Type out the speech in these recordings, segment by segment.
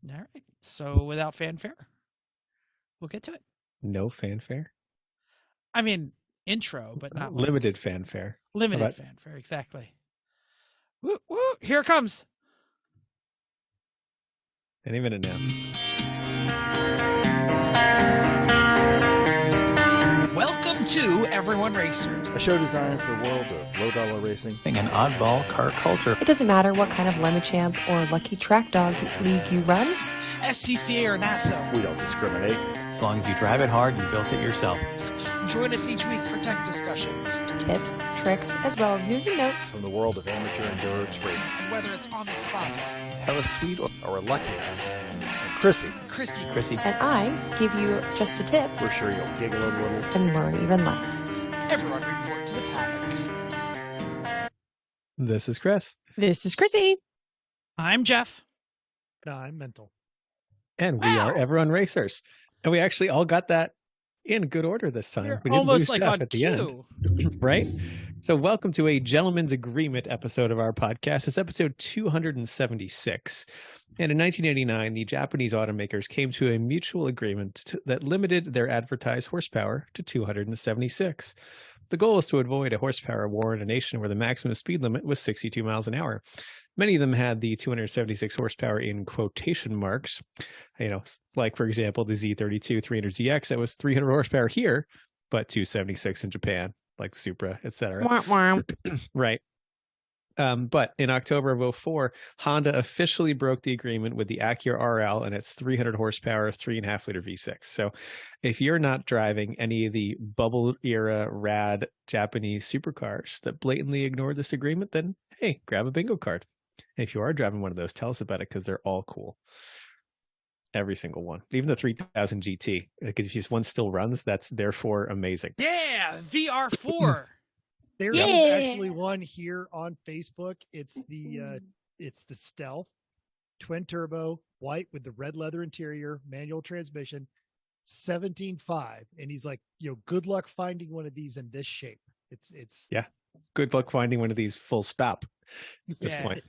All right. So without fanfare, we'll get to it. No fanfare? I mean, intro, but not limited fanfare. Limited fanfare, exactly. Woo, woo, here it comes. Any minute now. Welcome to Everyone Racers, a show designed for the world of low-dollar racing and an oddball car culture. It doesn't matter what kind of Lemon Champ or Lucky Track Dog league you run. SCCA or NASA. We don't discriminate. As long as you drive it hard and built it yourself. Join us each week for tech discussions, tips, tricks, as well as news and notes from the world of amateur endurance racing. And whether it's on the spot, hella sweet or we're lucky enough. Chrissy. And I give you just a tip. We're sure you'll giggle a little and learn even less. Everyone report to the paddock. This is Chris. This is Chrissy. I'm Jeff. And I'm Mental. And we are Everyone Racers. And we actually all got that in good order this time. You're we didn't almost lose like Jeff on at the cue. end. Right? So welcome to a Gentleman's Agreement episode of our podcast. It's episode 276. And in 1989, the Japanese automakers came to a mutual agreement that limited their advertised horsepower to 276. The goal was to avoid a horsepower war in a nation where the maximum speed limit was 62 miles an hour. Many of them had the 276 horsepower in quotation marks, like, for example, the Z32 300ZX that was 300 horsepower here, but 276 in Japan, like the Supra, etc. Right. But in October of 2004, Honda officially broke the agreement with the Acura RL and its 300 horsepower, 3.5 liter V6. So if you're not driving any of the bubble era rad Japanese supercars that blatantly ignored this agreement, then hey, grab a bingo card. And if you are driving one of those, tell us about it because they're all cool. Every single one, even the 3000 GT, because if one still runs, that's therefore amazing. Yeah, VR4. There is actually one here on Facebook. It's the Stealth, twin turbo, white with the red leather interior, manual transmission, 17.5. And he's like, good luck finding one of these in this shape. It's good luck finding one of these full stop at this point.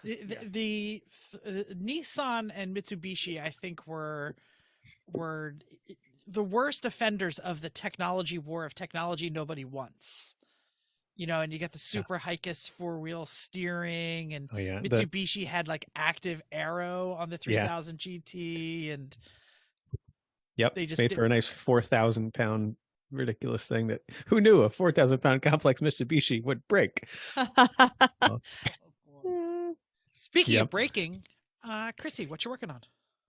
The Nissan and Mitsubishi, I think, were the worst offenders of the technology war of technology nobody wants. And you get the Super Hikis 4-wheel steering, and Mitsubishi had like active aero on the 3000 GT, and they just made for a nice 4,000 pound ridiculous thing that who knew a 4,000 pound complex Mitsubishi would break. Speaking of breaking, Chrissy, what you working on?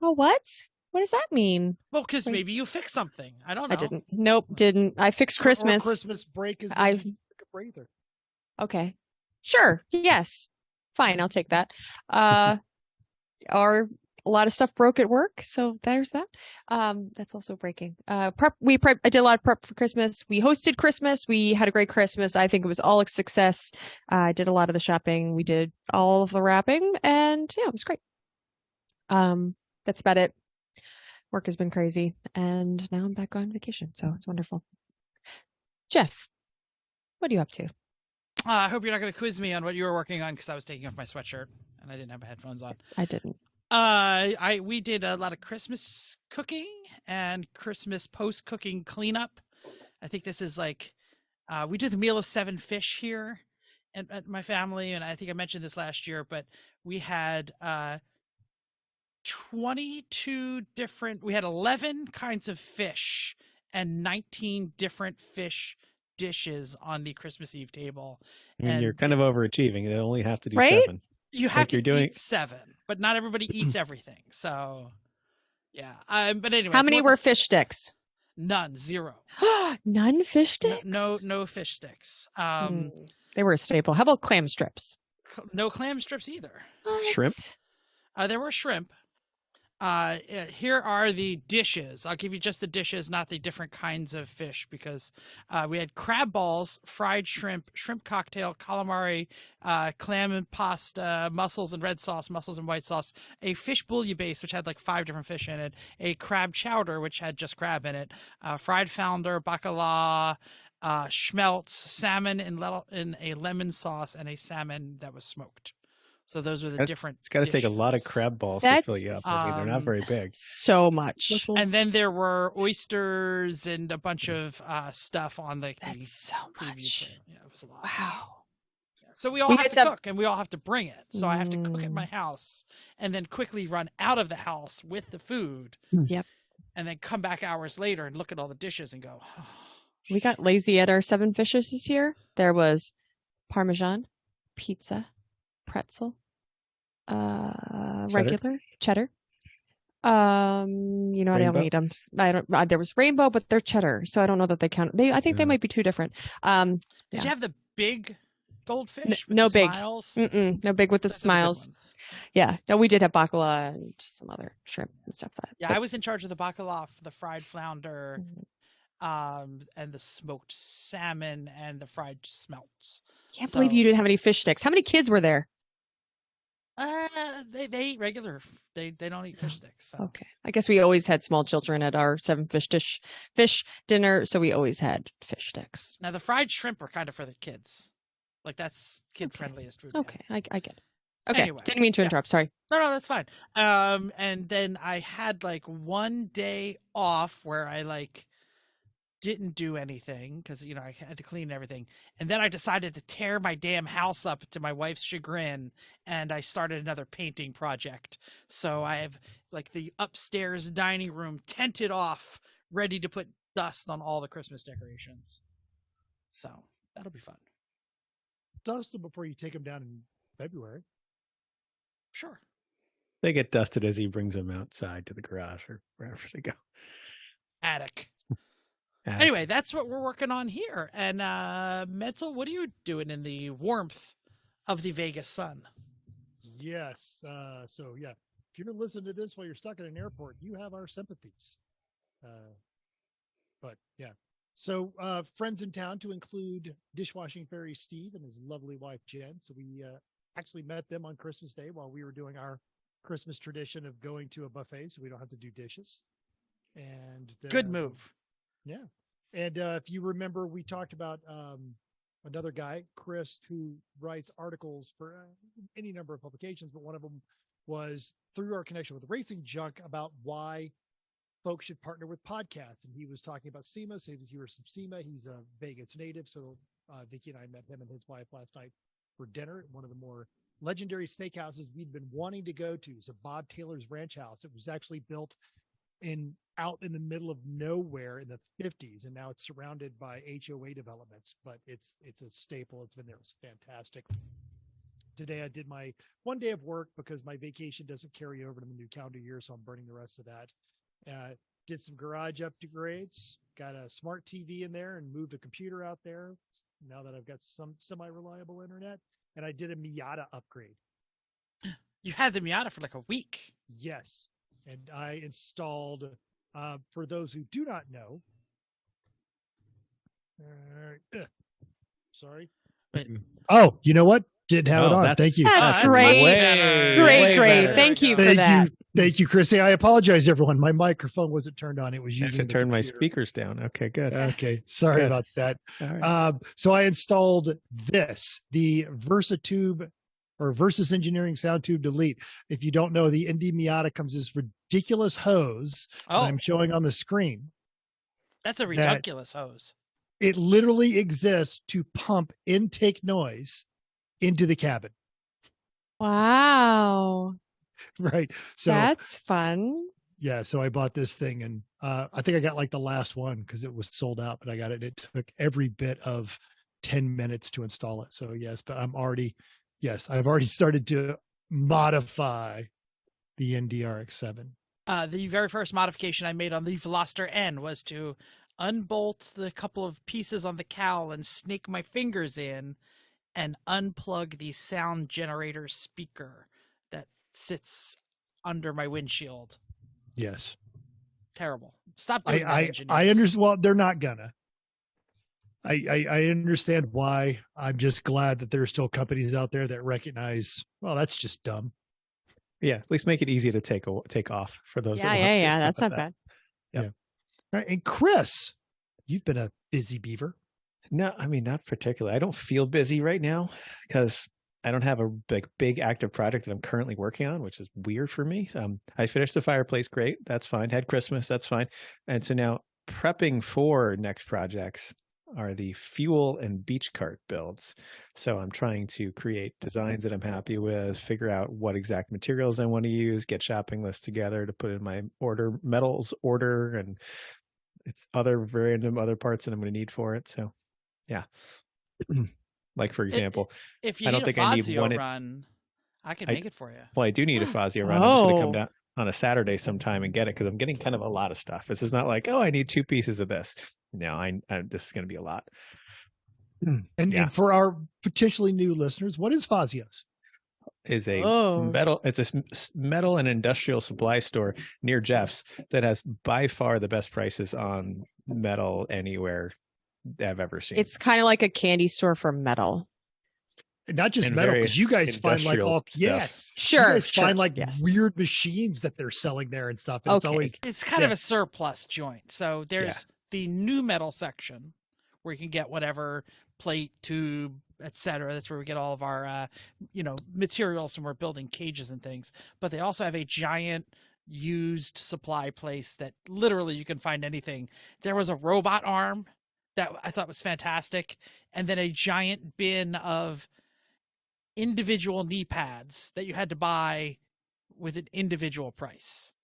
Oh, what? What does that mean? Well, because maybe you fixed something. I don't know. I didn't. Nope, didn't. I fixed Christmas. Christmas break is breather. Okay. Sure. Yes. Fine. I'll take that. Or a lot of stuff broke at work, so there's that. That's also breaking. I did a lot of prep for Christmas. We hosted Christmas. We had a great Christmas. I think it was all a success. I did a lot of the shopping. We did all of the wrapping, and it was great. That's about it. Work has been crazy, and now I'm back on vacation, so it's wonderful. Jeff, what are you up to? I hope you're not going to quiz me on what you were working on, because I was taking off my sweatshirt and I didn't have my headphones on. I didn't. We did a lot of Christmas cooking and Christmas post-cooking cleanup. I think this is like, we do the Meal of 7 fish here at my family, and I think I mentioned this last year, but we had 11 kinds of fish and 19 different fish dishes on the Christmas Eve table. And you're kind of overachieving. You only have to do 7. You have to eat 7, but not everybody eats everything. So, but anyway. How many were fish sticks? None. 0. None fish sticks? No fish sticks. They were a staple. How about clam strips? No clam strips either. What? Shrimp? There were shrimp. Here are the dishes. I'll give you just the dishes, not the different kinds of fish, because we had crab balls, fried shrimp, shrimp cocktail, calamari, clam and pasta, mussels and red sauce, mussels and white sauce, a fish bouillabaisse, which had like 5 different fish in it, a crab chowder, which had just crab in it, fried flounder, bacala, schmelts, salmon in a lemon sauce, and a salmon that was smoked. So those are the got- different. It's got to take a lot of dishes. crab balls to fill That's, you up. I mean, they're not very big. So much. And then there were oysters and a bunch of stuff on the That's so preview much. tray. Yeah, it was a lot. Wow. So we all We have had to some- cook, and we all have to bring it. So I have to cook at my house, and then quickly run out of the house with the food. Yep. And then come back hours later and look at all the dishes and go, oh, We got lazy at our 7 fishes this year. There was Parmesan, pizza, pretzel, regular cheddar. You know what? I Rainbow? don't eat them. I don't. There was rainbow, but they're cheddar, so I don't know that they count. I think they Yeah. might be 2 different. Did Yeah. you have the big goldfish? With no the big. Smiles? No big with the Those are the good smiles. ones. Yeah. No, we did have bacala and some other shrimp and stuff. Yeah, but- I was in charge of the bacalao, the fried flounder, Mhm. and the smoked salmon and the fried smelts. Can't believe So- you didn't have any fish sticks. How many kids were there? They eat regular. They don't eat fish sticks. So. Okay. I guess we always had small children at our 7 fish dinner, so we always had fish sticks. Now the fried shrimp are kind of for the kids. Like that's kid friendliest food. we have. Okay, I get it. Okay, Anyway, didn't mean to yeah. interrupt. Sorry. No, that's fine. And then I had like one day off where I like didn't do anything because I had to clean everything, and then I decided to tear my damn house up to my wife's chagrin, and I started another painting project. So I have like the upstairs dining room tented off, ready to put dust on all the Christmas decorations. So that'll be fun. Dust them before you take them down in February. Sure. They get dusted as he brings them outside to the garage or wherever they go. Attic. Uh, Anyway, that's what we're working on here. And Mental, what are you doing in the warmth of the Vegas sun? Yes. So yeah, if you're listening to this while you're stuck at an airport, you have our sympathies. But yeah. So friends in town to include dishwashing fairy Steve and his lovely wife Jen. So we actually met them on Christmas Day while we were doing our Christmas tradition of going to a buffet, so we don't have to do dishes. And Good move. Yeah. And if you remember, we talked about another guy, Chris, who writes articles for any number of publications, but one of them was through our connection with Racing Junk about why folks should partner with podcasts. And he was talking about SEMA. So he was from SEMA. He's a Vegas native. So Vicky and I met him and his wife last night for dinner at one of the more legendary steakhouses we'd been wanting to go to. So Bob Taylor's Ranch House. It was actually built out in the middle of nowhere in the 50s, and now it's surrounded by HOA developments, but it's a staple. It's been there. It's fantastic. Today I did my one day of work because my vacation doesn't carry over to the new calendar year, so I'm burning the rest of that. Did some garage upgrades, got a smart TV in there and moved a computer out there now that I've got some semi-reliable internet, and I did a Miata upgrade. You had the Miata for like a week. Yes. And I installed, for those who do not know, sorry. Wait. Oh, you know what? Did have it on. that's- Thank you. That's that's great. way better. Great. better. Thank you for Thank that. you. Thank you, Chrissy. I apologize, everyone. My microphone wasn't turned on. It was I have using to the turn my computer. speakers down. Okay, good. Okay. Sorry Good. about that. All right. So I installed the VersaTube or Versus Engineering Sound Tube Delete. If you don't know, the Indy Miata comes this ridiculous hose that Oh, I'm showing on the screen. that's a ridiculous hose. It literally exists to pump intake noise into the cabin. Wow. Right. So That's fun. yeah, so I bought this thing and I think I got like the last one because it was sold out, but I got it. It took every bit of 10 minutes to install it. So yes, but I've already started to modify the NDRX7. The very first modification I made on the Veloster N was to unbolt the couple of pieces on the cowl and snake my fingers in and unplug the sound generator speaker that sits under my windshield. Yes. Terrible. Stop doing that, I engineers. understand. Well, they're not gonna. I understand why. I'm just glad that there are still companies out there that recognize, well, that's just dumb. Yeah, at least make it easy to take off for those. that want to. Yeah. That's How not about bad. All right, and Chris, you've been a busy beaver. No, I mean, not particularly. I don't feel busy right now because I don't have a big active project that I'm currently working on, which is weird for me. I finished the fireplace, great, that's fine. Had Christmas, that's fine. And so now prepping for next projects are the fuel and beach cart builds. So I'm trying to create designs that I'm happy with, figure out what exact materials I want to use, get shopping lists together to put in my metals order, and it's other random other parts that I'm going to need for it. So yeah. Like for example, if you I don't need think a I need Fazio one. run, I can make it for you. Well, I do need a Fazio run. I'm just going to come Oh. down on a Saturday sometime and get it because I'm getting kind of a lot of stuff. This is not like, oh, I need 2 pieces of this. No, this is going to be a lot. And for our potentially new listeners, what is Fazios? Is a Oh. metal. It's a metal and industrial supply store near Jeff's that has by far the best prices on metal anywhere I've ever seen. It's kind of like a candy store for metal. Not just And metal, very because you guys find like industrial all stuff. yes, Sure. you guys sure, find like yes. weird machines that they're selling there and stuff. And it's Okay. always It's kind of a surplus joint. So there's Yeah. the new metal section where you can get whatever plate, tube, etc. That's where we get all of our materials when we're building cages and things. But they also have a giant used supply place that literally you can find anything. There was a robot arm that I thought was fantastic, and then a giant bin of individual knee pads that you had to buy with an individual price.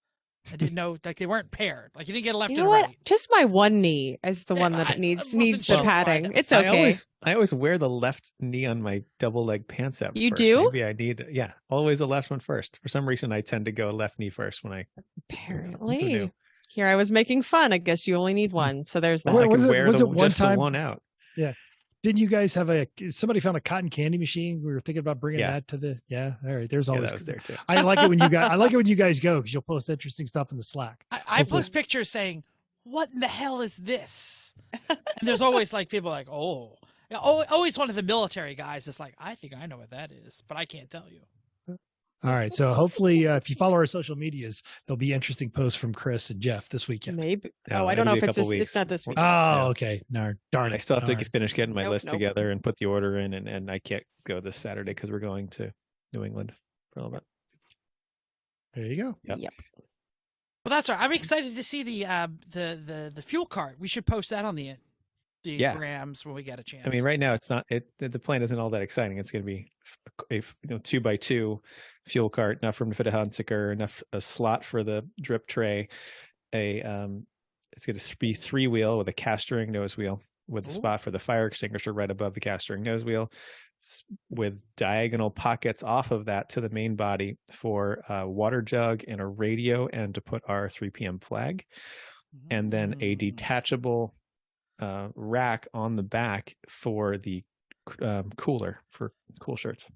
I didn't know, like, they weren't paired. Like, you didn't get a left You and know a what? right. Just my one knee is the Yeah, one that I needs wasn't the sure padding. why. It's okay. I always wear the left knee on my double leg pants up. You first. do? Maybe I need, always the left one first. For some reason, I tend to go left knee first when I. Apparently. knew? Here I was making fun. I guess you only need one. So there's that. Well, I was can it- wear was the, it one just time- the one out. didn't you guys have somebody found a cotton candy machine? We were thinking about bringing Yeah. that to the all right. There's Yeah, always that was there too. I like it when you guys go because you'll post interesting stuff in the Slack. I Hopefully- post pictures saying, "What in the hell is this?" And there's always like people like, "Oh, yeah, always one of the military guys is like, I think I know what that is, but I can't tell you." All right, so hopefully if you follow our social medias, there'll be interesting posts from Chris and Jeff this weekend. Maybe. No, I don't know it'll if be a it's couple this. weeks. It's not this week. Oh, Yeah. okay. No, darn it. I still have to All right. finish getting my Nope, list nope. together and put the order in, and I can't go this Saturday because we're going to New England for a little bit. There you go. Yep. Yep. Well, that's all right. I'm excited to see the fuel cart. We should post that on the Yeah. grams when we get a chance. I mean, right now it's not. The plan isn't all that exciting. It's going to be a 2x2 fuel cart, enough room to fit a Hunsaker, enough a slot for the drip tray. It's going to be 3-wheel with a cast-ring nose wheel with a Ooh. spot for the fire extinguisher right above the cast-ring nose wheel, with diagonal pockets off of that to the main body for a water jug and a radio, and to put our 3 p.m. flag, and then a detachable rack on the back for the cooler for cool shirts.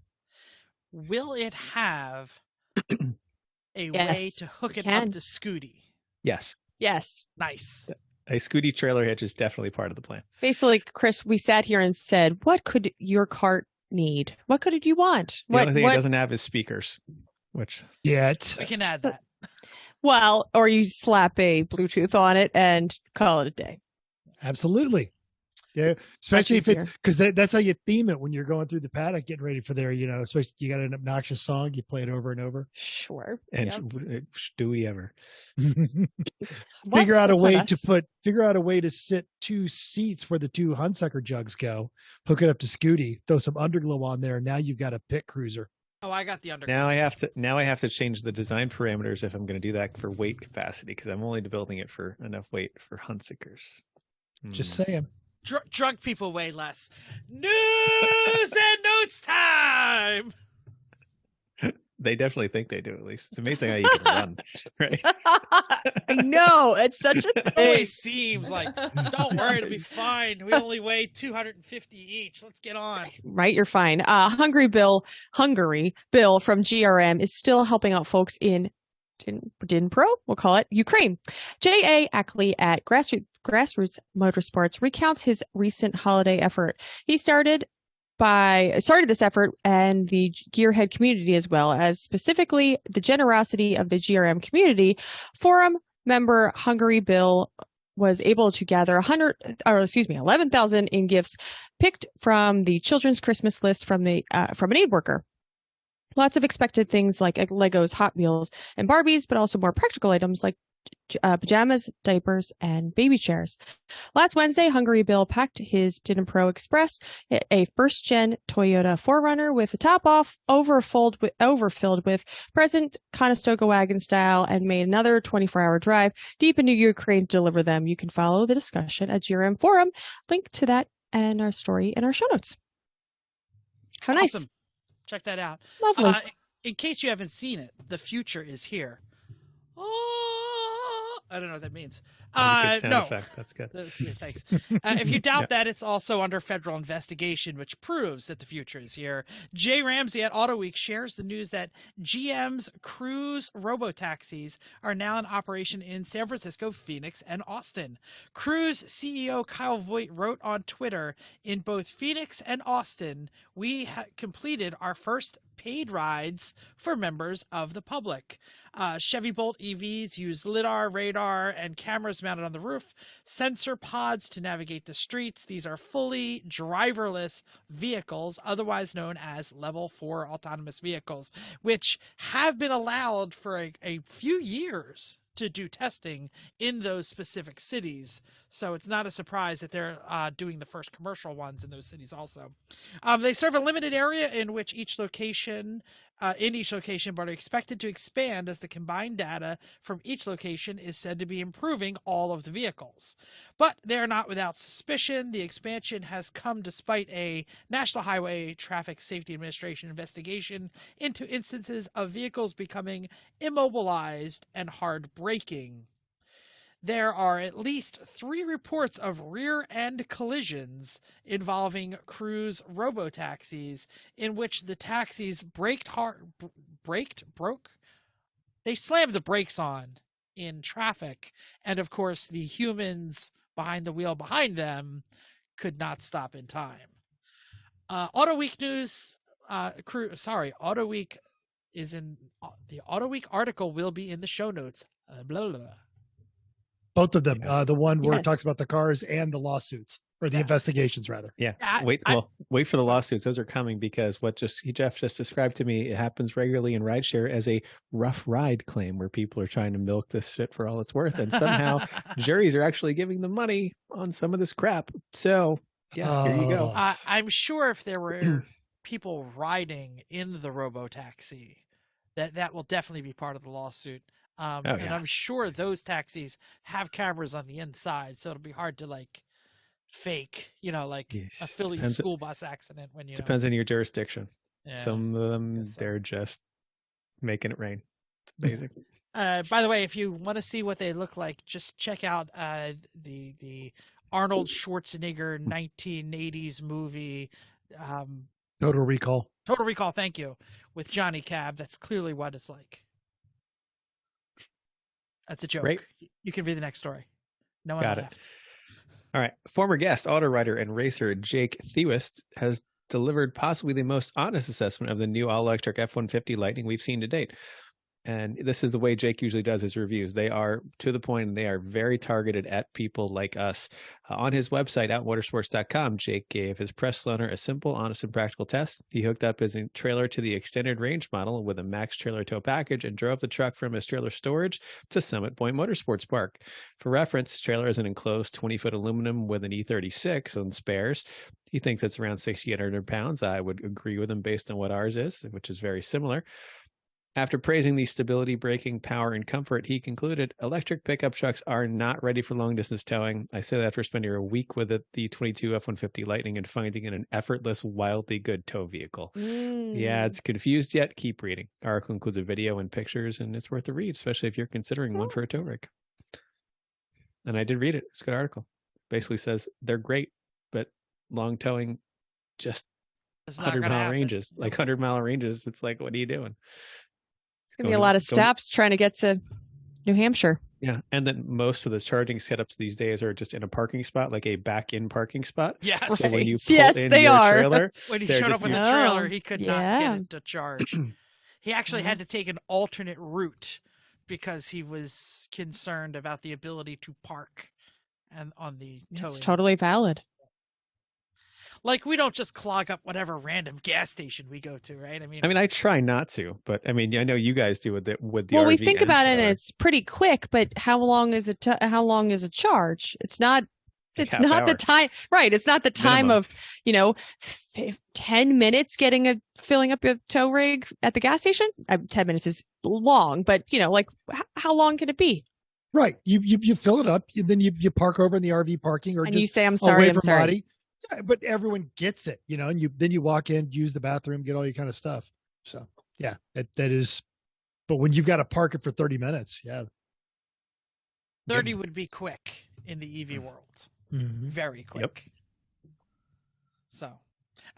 Will it have a way Yes, to hook it can. up to Scooty? Yes, Yes. Nice. a Scooty trailer hitch is definitely part of the plan. Basically, Chris, we sat here and said, what could your cart need? What could you want? The only thing it doesn't have is speakers, which Yet. We can add that. Well, or you slap a Bluetooth on it and call it a day. Absolutely. Yeah, especially if easier. it's because that's how you theme it when you're going through the paddock getting ready for there. Especially you got an obnoxious song, you play it over and over. Sure. and Yep. do we ever? Figure out a That's way not us. figure out a way to sit 2 seats where the 2 Hunsucker jugs go, hook it up to Scooty, throw some underglow on there, and now you've got a pit cruiser. Oh, I got the under. Now I have to change the design parameters if I'm going to do that for weight capacity, because I'm only building it for enough weight for Hunsikers. Just saying. Drunk people weigh less. News and notes time. They definitely think they do, at least. It's amazing how you can run, right? I know. It's such a thing. Always seems like, don't worry, it'll be fine. We only weigh 250 each. Let's get on. Right, you're fine. Hungry Bill from GRM is still helping out folks in Dnipro, we'll call it, Ukraine. J.A. Ackley at Grassroots Motorsports recounts his recent holiday effort. He started this effort and the gearhead community, as well as specifically the generosity of the GRM community. Forum member Hungry Bill was able to gather 11,000 in gifts picked from the children's Christmas list from an aid worker. Lots of expected things like Legos, Hot Wheels, and Barbies, but also more practical items like pajamas, diapers, and baby chairs. Last Wednesday, Hungary Bill packed his Dnipro Express, a first-gen Toyota 4Runner with the top off, overfilled with present Conestoga wagon style, and made another 24-hour drive deep into Ukraine to deliver them. You can follow the discussion at GRM Forum. Link to that and our story in our show notes. How nice. Awesome. Check that out. Lovely. In case you haven't seen it, the future is here. Oh, I don't know what that means. That's a good sound no. effect. That's good. Yeah, thanks. If you doubt that, it's also under federal investigation, which proves that the future is here. Jay Ramsey at AutoWeek shares the news that GM's Cruise RoboTaxis are now in operation in San Francisco, Phoenix, and Austin. Cruise CEO Kyle Voigt wrote on Twitter, in both Phoenix and Austin, we completed our first paid rides for members of the public. Chevy Bolt EVs use LiDAR, radar, and cameras mounted on the roof, sensor pods to navigate the streets. These are fully driverless vehicles, otherwise known as Level 4 autonomous vehicles, which have been allowed for a few years to do testing in those specific cities. So it's not a surprise that they're doing the first commercial ones in those cities also. They serve a limited area in each location, but are expected to expand as the combined data from each location is said to be improving all of the vehicles. But they're not without suspicion. The expansion has come despite a National Highway Traffic Safety Administration investigation into instances of vehicles becoming immobilized and hard braking. There are at least 3 reports of rear-end collisions involving Cruise RoboTaxis in which the taxis they slammed the brakes on in traffic, and of course the humans behind the wheel behind them could not stop in time. AutoWeek news, AutoWeek is in the AutoWeek article will be in the show notes. Blah, blah, blah. Both of them. The one where it talks Yes. about the cars and the lawsuits, or the investigations, rather. Yeah. I- Wait for the lawsuits. Those are coming because what Jeff just described to me, it happens regularly in rideshare as a rough ride claim where people are trying to milk this shit for all it's worth. And somehow juries are actually giving them money on some of this crap. So yeah, here you go. I'm sure if there were people riding in the RoboTaxi, that will definitely be part of the lawsuit. And I'm sure those taxis have cameras on the inside, so it'll be hard to fake, Yes. a Philly Depends- school bus accident when Depends on your jurisdiction. Yeah. Some of them, Guess so. they're just making it rain. It's amazing. By the way, if you want to see what they look like, just check out the Arnold Schwarzenegger 1980s movie, Total Recall. Total Recall. Thank you, with Johnny Cab. That's clearly what it's like. That's a joke. Great. You can read the next story. No one Got it. left. All right. Former guest, auto writer, and racer Jake Thiewes has delivered possibly the most honest assessment of the new all-electric F-150 Lightning we've seen to date. And this is the way Jake usually does his reviews. They are to the point, and they are very targeted at people like us. On his website, outmotorsports.com, Jake gave his press loaner a simple, honest, and practical test. He hooked up his trailer to the extended range model with a max trailer tow package and drove the truck from his trailer storage to Summit Point Motorsports Park. For reference, his trailer is an enclosed 20-foot aluminum with an E36 on spares. He thinks it's around 6,800 pounds. I would agree with him based on what ours is, which is very similar. After praising the stability, braking, power, and comfort, he concluded, electric pickup trucks are not ready for long-distance towing. I say that after spending a week with the 22 F-150 Lightning and finding it an effortless, wildly good tow vehicle. Yeah, it's confused yet. Keep reading. Article includes a video and pictures, and it's worth a read, especially if you're considering one for a tow rig. And I did read it. It's a good article. Basically says they're great, but long towing, just It's not 100-mile gonna ranges. happen. Like 100-mile ranges, it's like, what are you doing? It's going to be a lot of stops trying to get to New Hampshire. Yeah, and then most of the charging setups these days are just in a parking spot, like a back-in parking spot. Yes. So when you pull Yes, in they your are. trailer, When he they're showed just up with the near- trailer, Oh, he could not yeah. get it to charge. He actually had to take an alternate route because he was concerned about the ability to park and on the towing. It's totally valid. Like, we don't just clog up whatever random gas station we go to, right? I mean, I try not to, but I mean, I know you guys do with the Well, we RV think and about it, and trailer. it's pretty quick. But how long is it? How long is a charge? It's not. Like It's half not the hour. time, right? It's not the time Minimum. of 10 minutes filling up your tow rig at the gas station. 10 minutes is long, but like how long can it be? Right. You fill it up, then you park over in the RV parking, or And just you say, "I'm away sorry, I'm from sorry." body. Yeah, but everyone gets it, and then you walk in, use the bathroom, get all your kind of stuff. So yeah, that is. But when you've got to park it for 30 minutes, yeah. 30 would be quick in the EV world. Mhm. Very quick. Yep. So,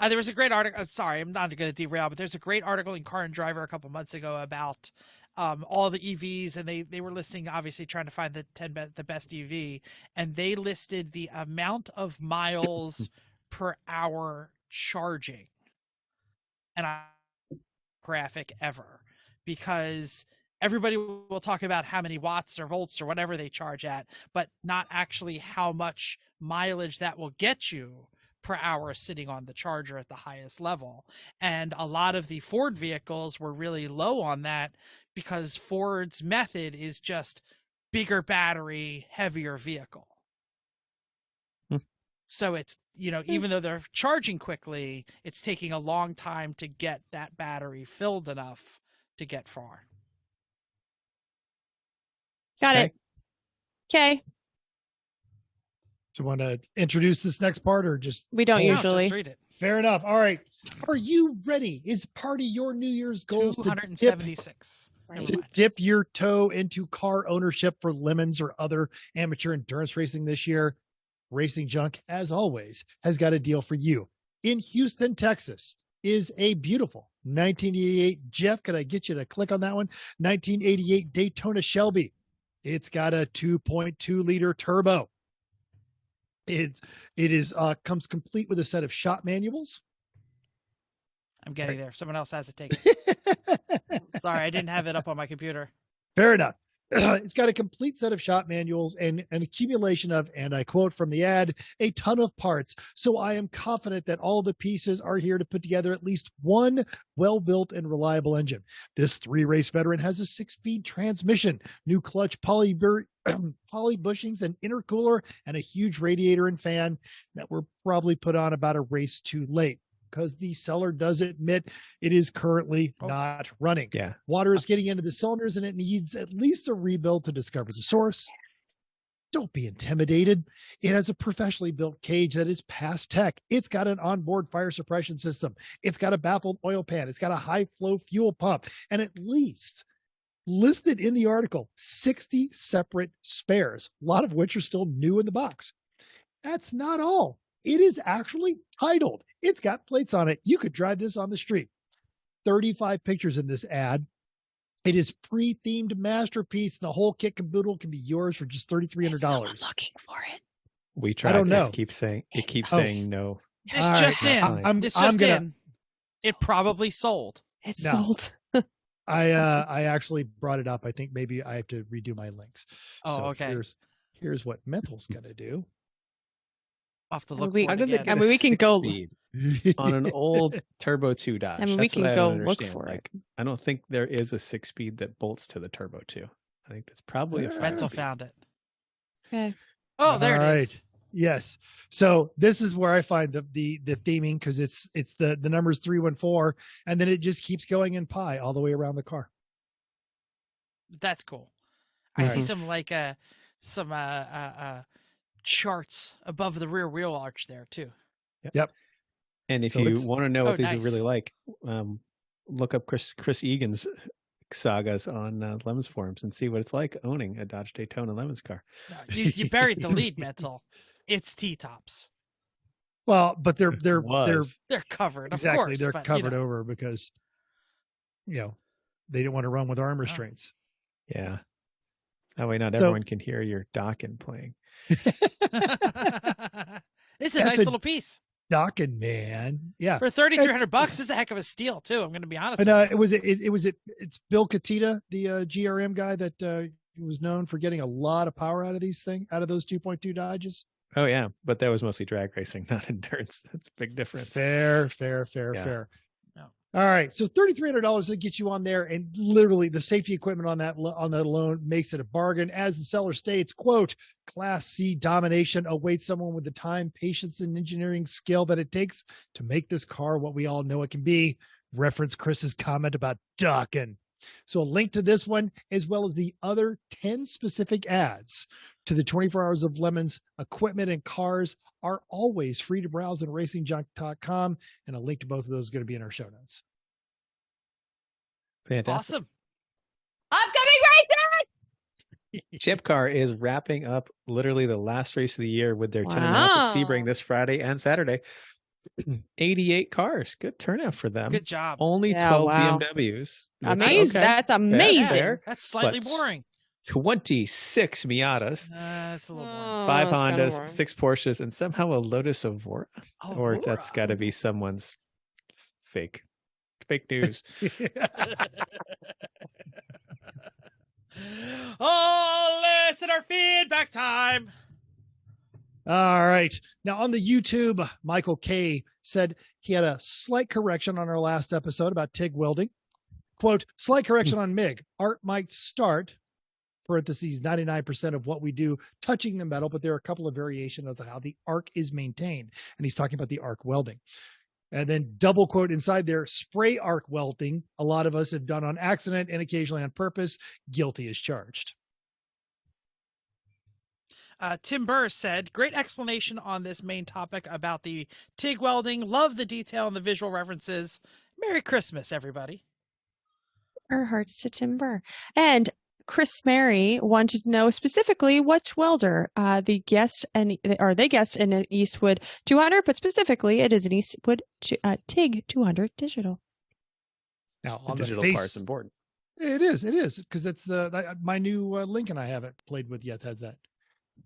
there was a great article. I'm sorry, I'm not going to derail, but there's a great article in Car and Driver a couple months ago about all the EVs, and they were listing, obviously trying to find the best EV, and they listed the amount of miles per hour charging, and graphic ever, because everybody will talk about how many watts or volts or whatever they charge at, but not actually how much mileage that will get you per hour sitting on the charger at the highest level. And a lot of the Ford vehicles were really low on that because Ford's method is just bigger battery, heavier vehicle. So it's, even though they're charging quickly, it's taking a long time to get that battery filled enough to get far. Got it. Okay. So want to introduce this next part, or just We don't No, usually. just read it. fair enough? All right. Are you ready? Is part of your New Year's goals to 276. dip your toe into car ownership for lemons or other amateur endurance racing this year? Racing Junk, as always, has got a deal for you. In Houston, Texas, is a beautiful 1988. Jeff, could I get you to click on that one? 1988 Daytona Shelby. It's got a 2.2 liter turbo. It comes complete with a set of shop manuals. I'm getting there. Someone else has to take it. Sorry, I didn't have it up on my computer. Fair enough. It's got a complete set of shop manuals and an accumulation of, and I quote from the ad, a ton of parts. So I am confident that all the pieces are here to put together at least one well-built and reliable engine. This 3-race veteran has a 6-speed transmission, new clutch poly bushings, an intercooler, and a huge radiator and fan that were probably put on about a race too late, because the seller does admit it is currently not running. Yeah. Water is getting into the cylinders and it needs at least a rebuild to discover the source. Don't be intimidated. It has a professionally built cage that is past tech. It's got an onboard fire suppression system. It's got a baffled oil pan. It's got a high flow fuel pump, and at least listed in the article, 60 separate spares, a lot of which are still new in the box. That's not all. It is actually titled. It's got plates on it. You could drive this on the street. 35 pictures in this ad. It is pre-themed masterpiece. The whole kit and caboodle can be yours for just $3,300. Is someone looking for it? We tried. I don't know. It keeps saying no. This All just right. in. This just in. It probably sold. It's No. sold. I actually brought it up. I think maybe I have to redo my links. Oh, So okay. Here's what Mental's gonna do. I'll have to And look we- for How it did they again. get I mean, a we can go- 6-speed on an old Turbo 2 Dodge? I mean, we That's can what I go don't look understand. for it. Like, I don't think there is a 6-speed that bolts to the Turbo 2. I think that's probably a Yeah. 5-speed. Rental found it. Okay. Oh, there it is. Yes. So this is where I find the theming, because it's the numbers 314, and then it just keeps going in pi all the way around the car. That's cool. I see Right. some charts above the rear wheel arch there too. And if So you it's- want to know what Oh, these are nice. really like, look up Chris Egan's sagas on Lemons forums and see what it's like owning a Dodge Daytona Lemons car. No, you buried the lead, Mental. It's T-tops. Well, but they're Was. They're covered, of exactly course. they're but, covered over because they didn't want to run with arm restraints. Yeah. That way not So- everyone can hear your Dockin playing. This is a That's nice a- little piece. Docking, man. Yeah. For $3,300, this is a heck of a steal too. I'm going to be honest. And with you. it's Bill Catita, the GRM guy that was known for getting a lot of power out of those 2.2 Dodges. Oh yeah, but that was mostly drag racing, not endurance. That's a big difference. Fair. Yeah. All right, so $3,300 to get you on there, and literally the safety equipment on that alone makes it a bargain. As the seller states, quote, Class C domination awaits someone with the time, patience, and engineering skill that it takes to make this car what we all know it can be. Reference Chris's comment about ducking. So a link to this one, as well as the other 10 specific ads to the 24 Hours of Lemons equipment and cars, are always free to browse at racingjunk.com, and a link to both of those is going to be in our show notes. Fantastic. Awesome. Upcoming racing! Chip Car is wrapping up literally the last race of the year with their 10 and a half at Sebring this Friday and Saturday. 88 cars. Good turnout for them. Good job. Only 12 BMWs. Amazing. Okay. That's amazing. Fair. That's slightly But- boring. 26 Miatas, That's a little boring. Oh, 5 that's kinda Hondas, boring. 6 Porsches, and somehow a Lotus Evora. Or Evora. that's got to be someone's fake news. Oh, listener feedback time. All right. Now on the YouTube, Michael K said he had a slight correction on our last episode about TIG welding. Quote, slight correction on MIG. Art might start, parentheses, 99% of what we do touching the metal, but there are a couple of variations of how the arc is maintained. And he's talking about the arc welding. And then double quote inside there, spray arc welding. A lot of us have done on accident and occasionally on purpose. Guilty as charged. Tim Burr said, great explanation on this main topic about the TIG welding. Love the detail and the visual references. Merry Christmas, everybody. Our hearts to Timber. And Chris Mary wanted to know specifically which welder they guessed in an Eastwood 200, but specifically it is an Eastwood TIG 200 digital. Now The on digital the part's face, important. it is because it's my new Lincoln I haven't played with yet has that.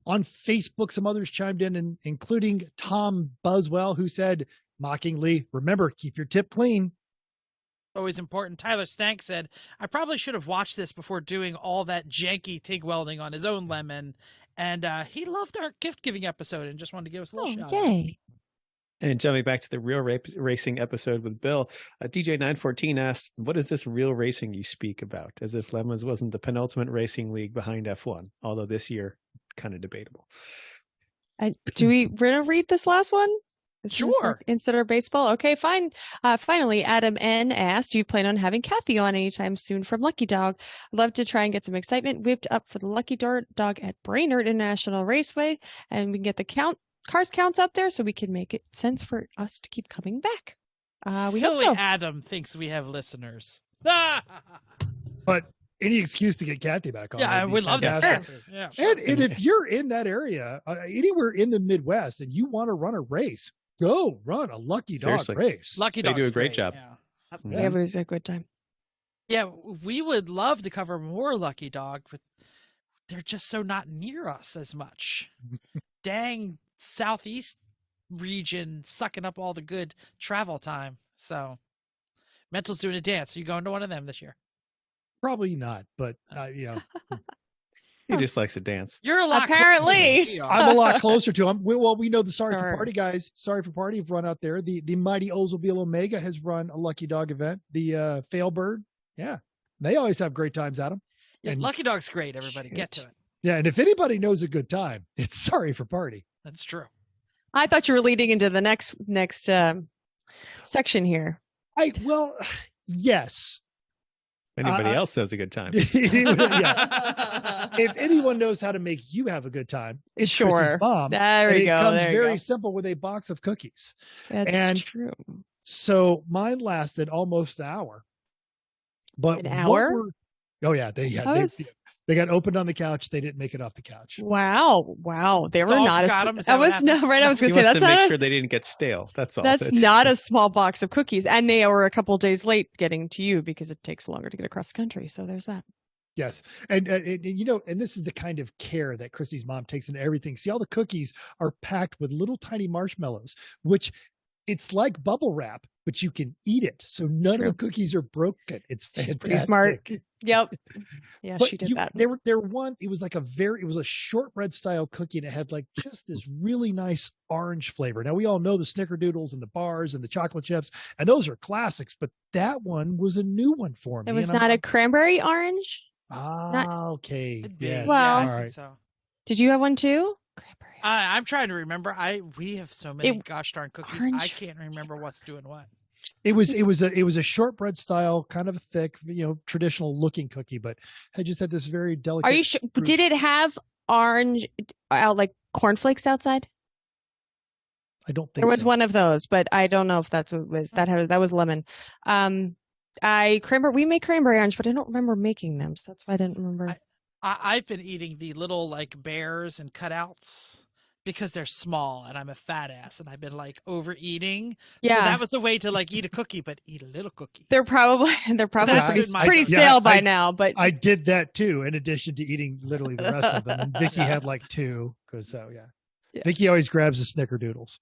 On Facebook, some others chimed in, including Tom Buswell, who said mockingly, remember, keep your tip clean. Always important. Tyler Stank said, I probably should have watched this before doing all that janky TIG welding on his own lemon. And he loved our gift giving episode and just wanted to give us a little shout out. Yay. And jumping back to the real racing episode with Bill, DJ914 asked, what is this real racing you speak about? As if Lemons wasn't the penultimate racing league behind F1, although this year, kind of debatable. Do we read this last one? Sure. Instead of baseball? Okay, fine. Finally, Adam N. asked, do you plan on having Kathy on anytime soon from Lucky Dog? I'd love to try and get some excitement whipped up for the Lucky Dog at Brainerd International Raceway, and we can get the cars counts up there so we can make it sense for us to keep coming back. We hope Silly so. Adam thinks we have listeners. But any excuse to get Kathy back on. Yeah, I would be would love that. fantastic. Yeah. And if you're in that area, anywhere in the Midwest, and you want to run a race, go run a Lucky Dog Seriously. race. Lucky They Dog's do a great job. Yeah. Yeah, it was a good time. Yeah, we would love to cover more Lucky Dog, but they're just so not near us as much. Dang Southeast region sucking up all the good travel time. So Mental's doing a dance. Are you going to one of them this year? Probably not, but He just likes to dance. You're a lot Apparently. closer than we are. I'm a lot closer to him. We know the Sorry Sure. for Party guys. Sorry for Party have run out there. The Mighty Oldsmobile Omega has run a Lucky Dog event. The Failbird, yeah, they always have great times at them. Yeah, And- Lucky Dog's great. Everybody, get to Shoot. it. Yeah, and if anybody knows a good time, it's Sorry for Party. That's true. I thought you were leading into the next section here. Well, yes. Anybody else has a good time. Yeah. If anyone knows how to make you have a good time, it's Sure. Chris's mom. There And we it go. comes There you very go. simple with a box of cookies. That's and- true. So mine lasted almost an hour. But An what hour? were- oh yeah, they got opened on the couch. They didn't make it off the couch. Wow. They were Dogs not got 'em? a. Is that I what was no happened? right. I was He going to say wants that's to make not. sure they didn't get stale. That's all. That's not a small box of cookies, and they were a couple days late getting to you because it takes longer to get across the country. So there's that. Yes. And and this is the kind of care that Chrissy's mom takes in everything. See, all the cookies are packed with little tiny marshmallows, which it's like bubble wrap, but you can eat it. So none of the cookies are broken. It's She's fantastic. pretty smart. Yep. Yeah, But she did that. There one. It was like it was a shortbread style cookie, and it had like just this really nice orange flavor. Now we all know the snickerdoodles and the bars and the chocolate chips, and those are classics. But that one was a new one for me. It was and not a cranberry orange. Okay. Could be. Yes. Well- I all think right. so. Did you have one too? Cranberry. I'm trying to remember. We have so many It- gosh darn cookies. I orange- can't remember what's doing what. It was a shortbread style, kind of thick, traditional looking cookie, but I just had this very delicate. Are you sure? Did it have orange, like cornflakes outside? I don't think There was so. one of those, but I don't know if that's what it was. That was lemon. We made cranberry orange, but I don't remember making them, so that's why I didn't remember. I've been eating the little like bears and cutouts because they're small and I'm a fat ass and I've been like overeating. Yeah. So that was a way to like eat a cookie, but eat a little cookie. They're probably That's pretty, been my pretty go-to. stale by I- now, but I did that too, in addition to eating literally the rest of them. And Vicky had like two, because Yes. Vicky always grabs the snickerdoodles.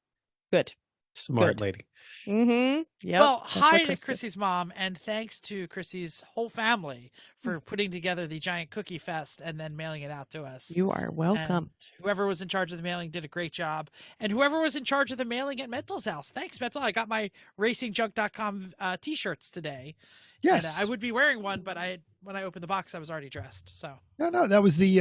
good. Smart Good. lady. Mm-hmm. Yeah. Well, that's hi what to Chris did. Chrissy's mom, and thanks to Chrissy's whole family for putting together the giant cookie fest and then mailing it out to us. You are welcome. And whoever was in charge of the mailing did a great job. And whoever was in charge of the mailing at Mental's house, thanks, Mental. I got my racingjunk.com t-shirts today. Yes. And, I would be wearing one, but when I opened the box, I was already dressed. So No, that was the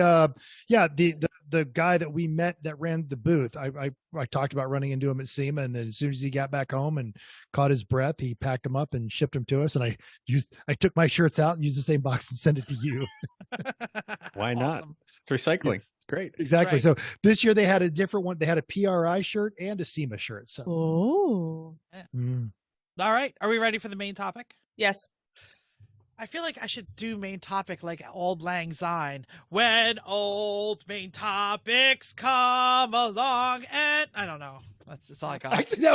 guy that we met that ran the booth. I talked about running into him at SEMA, and then as soon as he got back home and caught his breath, he packed them up and shipped them to us. And I took my shirts out and used the same box and sent it to you. Why not? Awesome. It's recycling. It's great. Exactly. right. So this year they had a different one. They had a PRI shirt and a SEMA shirt. So Oh. All right. Are we ready for the main topic? Yes. I feel like I should do main topic like Auld Lang Syne. When old main topics come along, and I don't know. That's all I got. I think that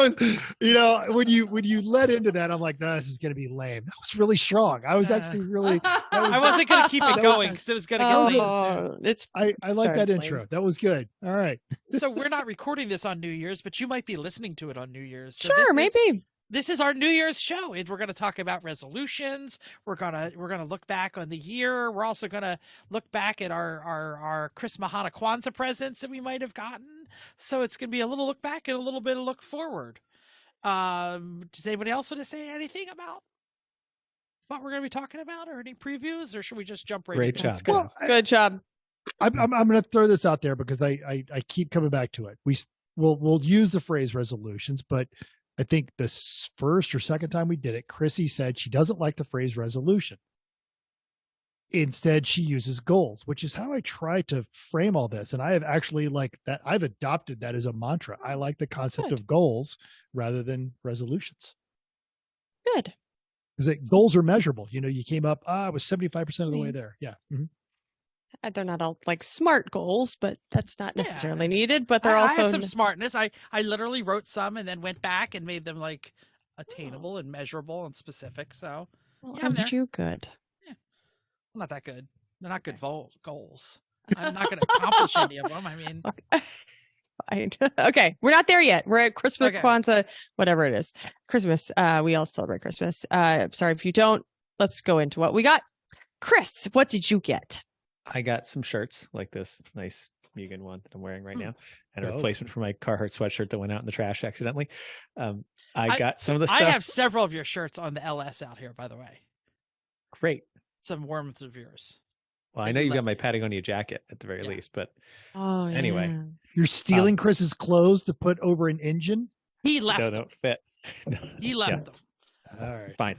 was, when you led into that, I'm like, no, this is going to be lame. That was really strong. I was actually really, I wasn't going to keep it going because it was going to get late soon. Oh, it's I like that Certainly. intro. That was good. All right. So we're not recording this on New Year's, but you might be listening to it on New Year's. So sure, maybe. This is our New Year's show, and we're going to talk about resolutions. We're gonna look back on the year. We're also going to look back at our Chris Mahana Kwanzaa presents that we might have gotten. So it's going to be a little look back and a little bit of look forward. Does anybody else want to say anything about what we're going to be talking about, or any previews, or should we just jump right Great into job. it? Well, Good job. I'm going to throw this out there because I keep coming back to it. We'll use the phrase resolutions, but I think this first or second time we did it, Chrissy said she doesn't like the phrase resolution. Instead, she uses goals, which is how I try to frame all this. And I have actually I've adopted that as a mantra. I like the concept Good. of goals rather than resolutions, Good. because goals are measurable. You came up, I was 75% of the way there. Yeah. Mhm. They're not all like SMART goals, but that's not Yeah. necessarily needed. But they're I also have some smartness. I literally wrote some and then went back and made them like attainable and measurable and specific. So well, yeah, I'm aren't there. you good? I'm not that good. They're not good goals. I'm not going to accomplish any of them. I mean, Fine. Okay, we're not there yet. We're at Christmas, Okay. Kwanzaa, whatever it is. Christmas. We all celebrate Christmas. Sorry if you don't. Let's go into what we got. Chris, what did you get? I got some shirts like this nice Mugen one that I'm wearing right now, and a Oh. replacement for my Carhartt sweatshirt that went out in the trash accidentally. I I- got some of the stuff. I have several of your shirts on the LS out here, by the way. Great. Some worms of yours. Well, I that know you you got left my here. Patagonia jacket at the very Yeah. least, but Oh, Anyway. yeah. You're stealing Chris's clothes to put over an engine. He they left them. don't fit. No. He left them. All right. Fine.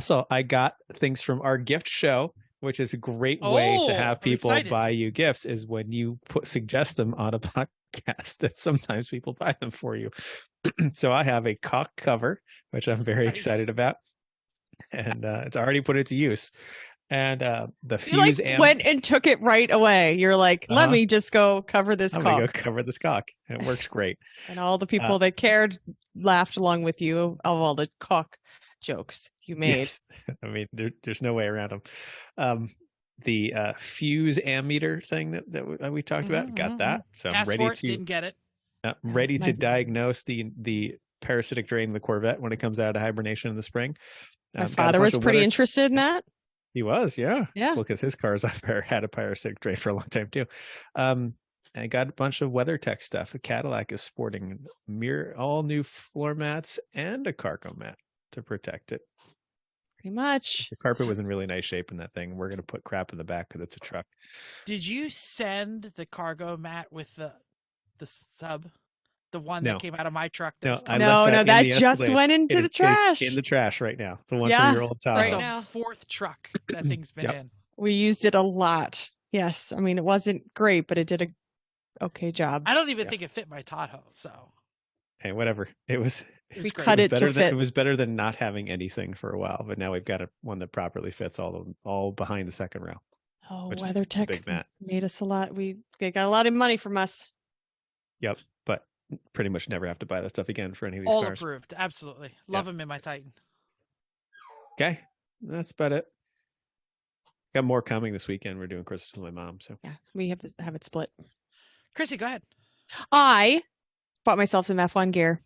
So I got things from our gift show, which is a great way Oh, to have I'm people excited. buy you gifts, is when you suggest them on a podcast that sometimes people buy them for you. So I have a cock cover, which I'm very excited Nice. about, and it's already put it to use. And the You like Thiewes went and took it right away. You're like, let Uh-huh. me just go cover this I'm cock. gonna go cover this cock, and it works great. And all the people that cared laughed along with you of all the cock jokes you made. Yes. I mean, there's no way around them. The fuse ammeter thing that we talked about, Mhm, got mhm. that. So I'm Asked ready for it, to didn't get it. ready to Maybe. diagnose the parasitic drain the Corvette when it comes out of hibernation in the spring. My Got a father bunch was of pretty weather- interested in that. He was, yeah. Yeah. Well, because his cars had a parasitic drain for a long time too. I got a bunch of WeatherTech stuff. A Cadillac is sporting all new floor mats and a cargo mat to protect it. Pretty much. The carpet was in really nice shape in that thing. We're going to put crap in the back because it's a truck. Did you send the cargo mat with the sub? The one No. that came out of my truck? That No, was I No, left no, in that the just Escalade. went into the trash. It's in the trash right now. The one Yeah, from your old Tahoe. right the now. fourth truck that thing's been Yep. in. We used it a lot. Yes. I mean, it wasn't great, but it did a okay job. I don't even Yeah. think it fit my Tahoe. So Hey, whatever. It was was We great. cut it better to than fit. it was better than not having anything for a while. But now we've got one that properly fits all behind the second rail. Oh, which is a WeatherTech big mat. made us a lot. They got a lot of money from us. Yep. But pretty much never have to buy that stuff again for any of these All cars. approved. Absolutely. Love him in my Titan. Okay. That's about it. Got more coming this weekend. We're doing Christmas with my mom. So Yeah, we have it split. Chrissy, go ahead. I bought myself some F1 gear.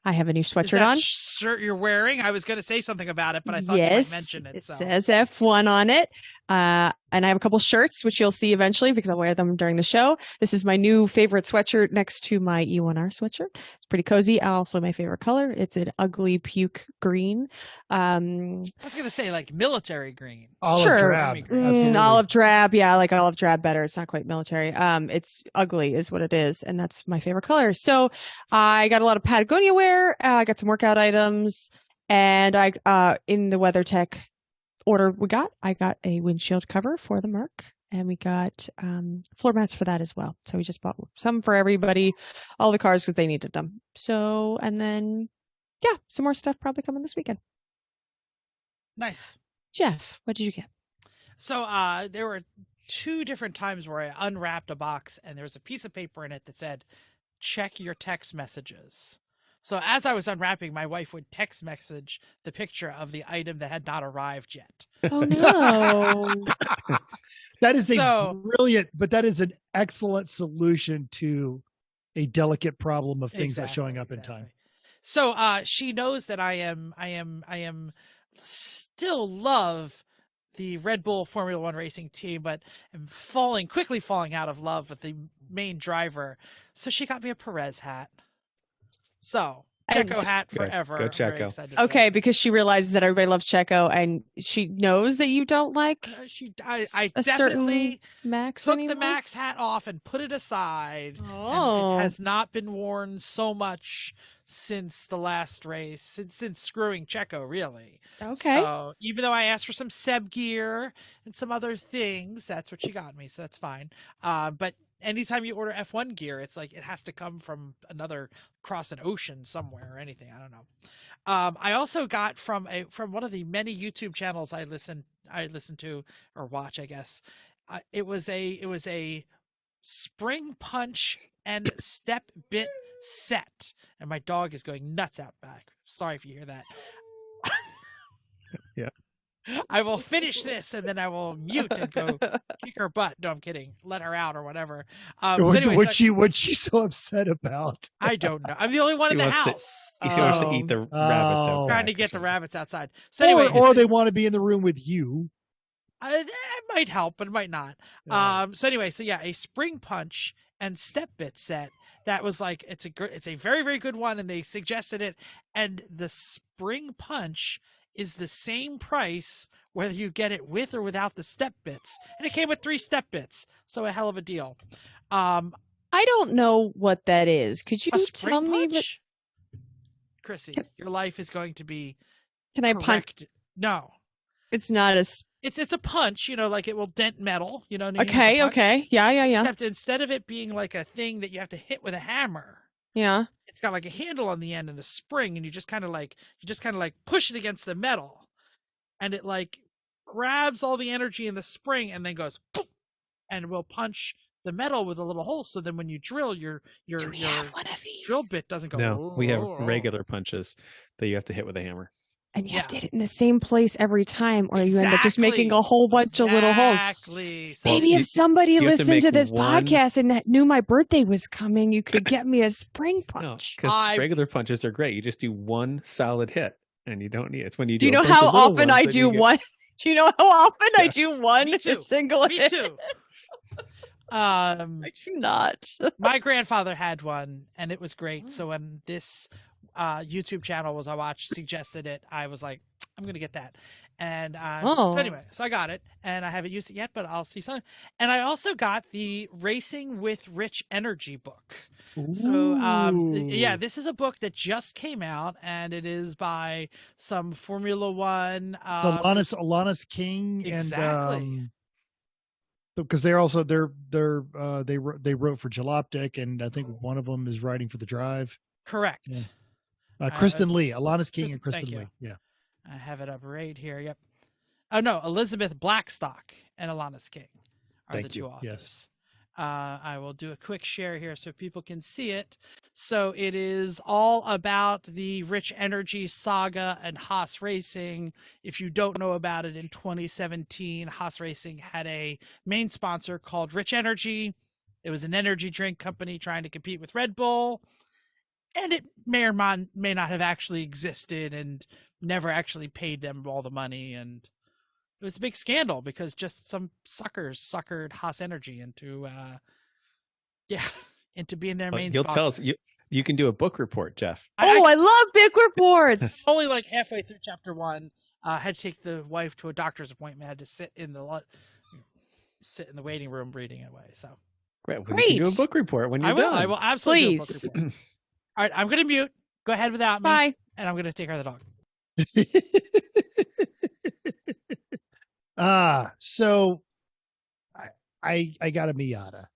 I have a new Is sweatshirt that on. shirt you're wearing? I was going to say something about it, but I thought you might mention it. It So. says F1 on it. And I have a couple shirts, which you'll see eventually because I'll wear them during the show. This is my new favorite sweatshirt next to my E1R sweatshirt. It's pretty cozy. Also my favorite color. It's an ugly puke green. I was going to say like military green. Olive Sure. drab. Mm, Absolutely. Olive drab. Yeah, I like olive drab better. It's not quite military. It's ugly is what it is. And that's my favorite color. So I got a lot of Patagonia wear. I got some workout items. And I in the WeatherTech order I got a windshield cover for the Merc. And we got floor mats for that as well. So we just bought some for everybody, all the cars because they needed them. So, and then, yeah, some more stuff probably coming this weekend. Nice. Jeff, what did you get? So there were 2 different times where I unwrapped a box and there was a piece of paper in it that said, check your text messages. So as I was unwrapping, my wife would text message the picture of the item that had not arrived yet. Oh, no. That is So- brilliant, but that is an excellent solution to a delicate problem of things not showing up in time. So she knows that I am still love the Red Bull Formula One racing team, but am quickly falling out of love with the main driver. So she got me a Perez hat. So And Checo hat Go forever. Checo. Very excited for Okay, that. because she realizes that everybody loves Checo, and she knows that you don't like I a certain definitely Max took anymore. the Max hat off and put it aside. Oh, And it has not been worn so much since the last race, since screwing Checo, really. okay. So even though I asked for some Seb gear and some other things, that's what she got me, so that's fine. But anytime you order F1 gear, it's like it has to come from across an ocean somewhere or anything. I don't know. I also got from one of the many YouTube channels I listen to or watch, I guess. It was a spring punch and step bit set, and my dog is going nuts out back. Sorry if you hear that. Yeah. I will finish this and then I will mute and go kick her butt. No, I'm kidding. Let her out or whatever. So anyway, What's she so upset about? I don't know. I'm the only one He in the wants to- house. He still wants to eat the rabbits out. Oh. Trying to back or get the something. rabbits outside. So anyway, Or they want to be in the room with you. it might help, but it might not. So anyway, so yeah, a spring punch and step bit set that was like it's a very, very good one, and they suggested it. And the spring punch is the same price whether you get it with or without the step bits, and it came with 3 step bits, so a hell of a deal. I don't know what that is. Could you A tell spring me? What, punch, Chrissy, your life is going to be can I punch? correct. No. It's not as It's a punch, like it will dent metal, and you use a okay. punch. Okay, yeah. Except instead of it being like a thing that you have to hit with a hammer, Yeah. it's got like a handle on the end and a spring, and you just kind of like push it against the metal, and it like grabs all the energy in the spring and then goes poof, and will punch the metal with a little hole. So then when you drill, your Do we have one of these? drill bit doesn't go. No, we have regular punches that you have to hit with a hammer. And you have to Yeah. hit it in the same place every time, or you end up just making Exactly. a whole bunch of little holes. Exactly. So Maybe you- if somebody you have to listened to make this one- podcast and knew my birthday was coming, you could get me a spring No, punch. because regular punches are great. You just do one solid hit, and you don't need. It's when you Do you a know bunch how of little often ones I that do you get- one? Do you know how often I Yeah. do one Me too. single me hit? too. I do not. My grandfather had one, and it was great. So when this YouTube channel I watched suggested it, I was like, I'm gonna get that. And so anyway, so I got it, and I haven't used it yet, but I'll see some. And I also got the Racing with Rich Energy book. So yeah, this is a book that just came out, and it is by some Formula One. So Alanis King Exactly. and because they're also they wrote for Jalopnik, and I think one of them is writing for The Drive. Correct. Yeah. Kristen that's- Lee, Alanis King, and Kristen, Kristen thank Lee. you. Yeah. I have it up right here. Yep. Oh no, Elizabeth Blackstock and Alanis King are Thank the two you. authors. Yes. I will do a quick share here so people can see it. So it is all about the Rich Energy saga and Haas Racing. If you don't know about it, in 2017, Haas Racing had a main sponsor called Rich Energy. It was an energy drink company trying to compete with Red Bull. And it may or may not have actually existed and never actually paid them all the money. And it was a big scandal because just some suckers suckered Haas Energy into into being their main You'll sponsor. tell us. You can do a book report, Jeff. I love big reports. Only like halfway through chapter 1, had to take the wife to a doctor's appointment, had to sit in the waiting room reading away. So Great. We can do a Great. book report when you're I will. done. I will absolutely do a book Please. report. All right, I'm going to mute. Go ahead without me. Bye. And I'm going to take care of the dog. So I got a Miata.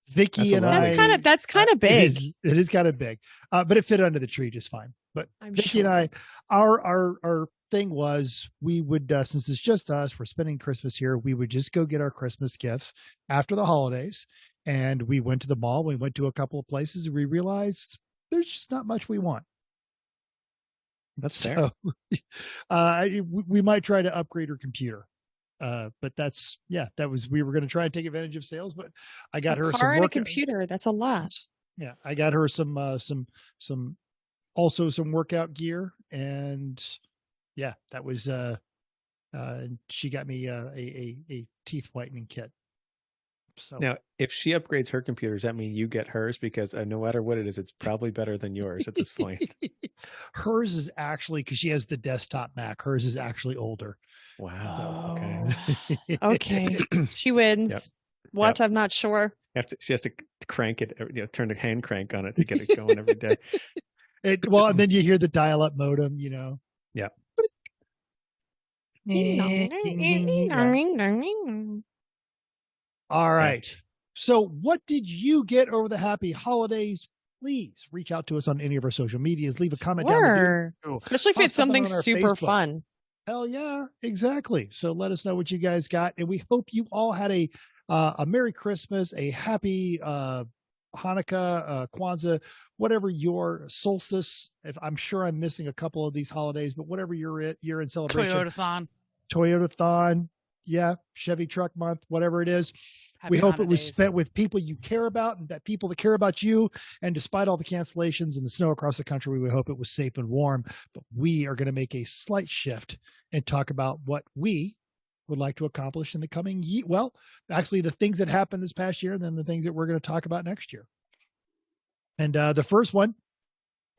Vicky That's a and lot. I. That's kind of big. It is kind of big, but it fit under the tree just fine. But I'm Vicky sure. and I, our thing was we would since it's just us, we're spending Christmas here. We would just go get our Christmas gifts after the holidays, and we went to the mall. We went to a couple of places, and we realized there's just not much we want. That's fair. So, we might try to upgrade her computer. But we were going to try and take advantage of sales, but I got her a some car and a work. computer. That's a lot. Yeah. I got her some workout gear, and yeah, that was, she got me a teeth whitening kit. So Now, if she upgrades her computer, does that mean you get hers? Because no matter what it is, it's probably better than yours at this point. hers is actually, because she has the desktop Mac, hers is actually older. Wow. Okay. Okay. She wins. Yep. What? I'm not sure. She has to crank it, turn the hand crank on it to get it going every day. And then you hear the dial-up modem, Yeah. All right. So what did you get over the happy holidays? Please reach out to us on any of our social medias. Leave a comment down Sure. below. Especially if Post it's something on our super Facebook. fun. Hell yeah, exactly. So let us know what you guys got. And we hope you all had a Merry Christmas, a happy Hanukkah, Kwanzaa, whatever your solstice. I'm sure I'm missing a couple of these holidays, but whatever you're in celebration. Toyota-thon. Yeah. Chevy Truck Month, whatever it is. We hope it was spent with people you care about and that people that care about you. And despite all the cancellations and the snow across the country, we hope it was safe and warm. But we are going to make a slight shift and talk about what we would like to accomplish in the coming year. Well, actually, the things that happened this past year and then the things that we're going to talk about next year. And the first one,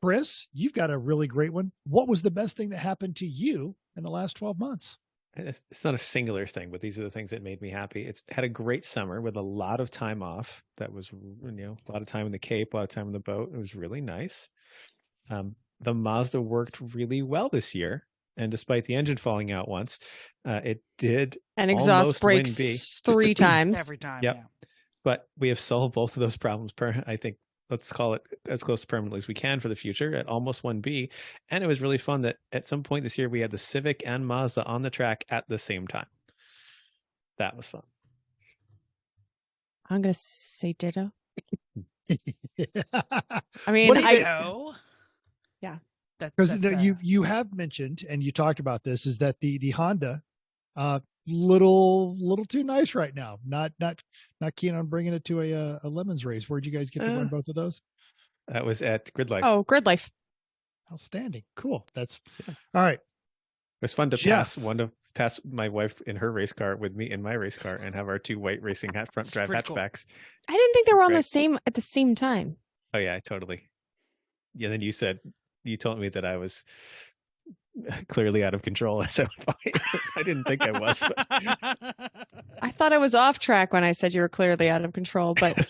Chris, you've got a really great one. What was the best thing that happened to you in the last 12 months? It's not a singular thing, but these are the things that made me happy. It's had a great summer with a lot of time off. That was, a lot of time in the Cape, a lot of time on the boat. It was really nice. The Mazda worked really well this year. And despite the engine falling out once, it did And exhaust almost breaks win B. 3 times. Every time. Yep. Yeah. But we have solved both of those problems. I think let's call it as close to permanently as we can for the future at almost 1B. And it was really fun that at some point this year we had the Civic and Mazda on the track at the same time. That was fun. I'm going to say ditto. I I mean, Ditto. yeah. Because you have mentioned, and you talked about this, is that the Honda, little too nice right now. Not keen on bringing it to a lemons race. Where'd you guys get to run both of those? That was at Grid Life. Oh, Grid Life. Outstanding. Cool. That's all right. It was fun to pass my wife in her race car with me in my race car and have our two white racing front drive hatchbacks. Cool. I didn't think they were on at the same time. Oh yeah, totally. Yeah, then you told me that I was clearly out of control. I said, I didn't think I was. But... I thought I was off track when I said you were clearly out of control, but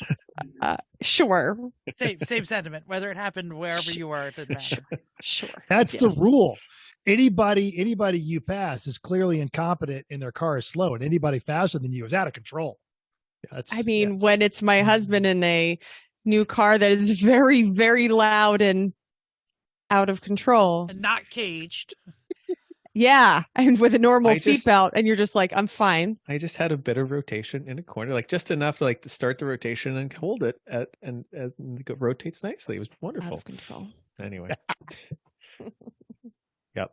sure. Same sentiment. Whether it happened wherever you were, it didn't matter. Sure. That's the rule. Anybody you pass is clearly incompetent and their car is slow, and anybody faster than you is out of control. When it's my husband in a new car that is very, very loud and out of control. And not caged. Yeah. And with a normal seatbelt, and you're just like, I'm fine. I just had a bit of rotation in a corner, like just enough to to start the rotation and hold it and it rotates nicely. It was wonderful. Out of control. Anyway. Yep.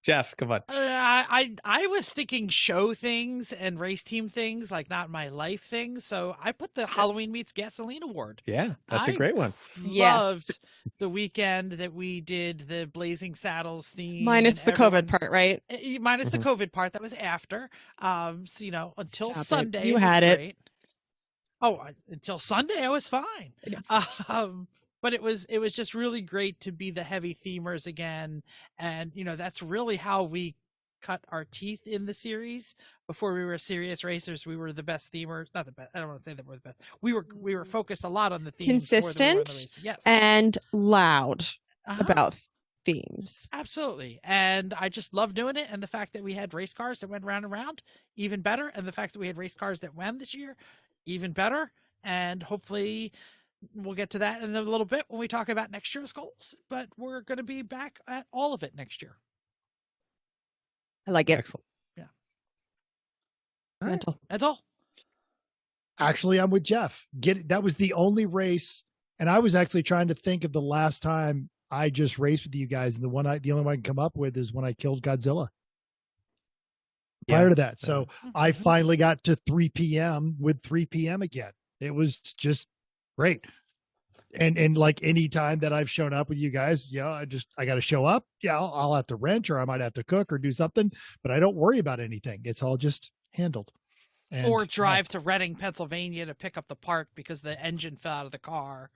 Jeff, come on. I was thinking show things and race team things, like not my life things. So I put the Halloween Meets Gasoline Award. Yeah, that's a great one. Loved the weekend that we did the Blazing Saddles theme. Minus the COVID part, right? Minus the COVID part. That was after. So, until Sunday. You had it. Great. Oh, until Sunday, I was fine. But it was just really great to be the heavy themers again. And, that's really how we cut our teeth in the series. Before we were serious racers, we were the best themers. Not the best. I don't want to say that we're the best. We were focused a lot on the themes. Consistent yes. And loud about themes. Absolutely. And I just love doing it. And the fact that we had race cars that went round and round, even better. And the fact that we had race cars that won this year, even better. And hopefully... we'll get to that in a little bit when we talk about next year's goals, but we're going to be back at all of it next year. I like it. Excellent. Yeah. Mental. That's all. Actually, I'm with Jeff. That was the only race, and I was actually trying to think of the last time I just raced with you guys, and the only one I can come up with is when I killed Godzilla. Prior to that, so I finally got to 3 p.m. with 3 p.m. again. It was just great. And like any time that I've shown up with you guys, I got to show up. Yeah, I'll have to wrench, or I might have to cook or do something, but I don't worry about anything. It's all just handled. Or drive to Reading, Pennsylvania to pick up the part because the engine fell out of the car.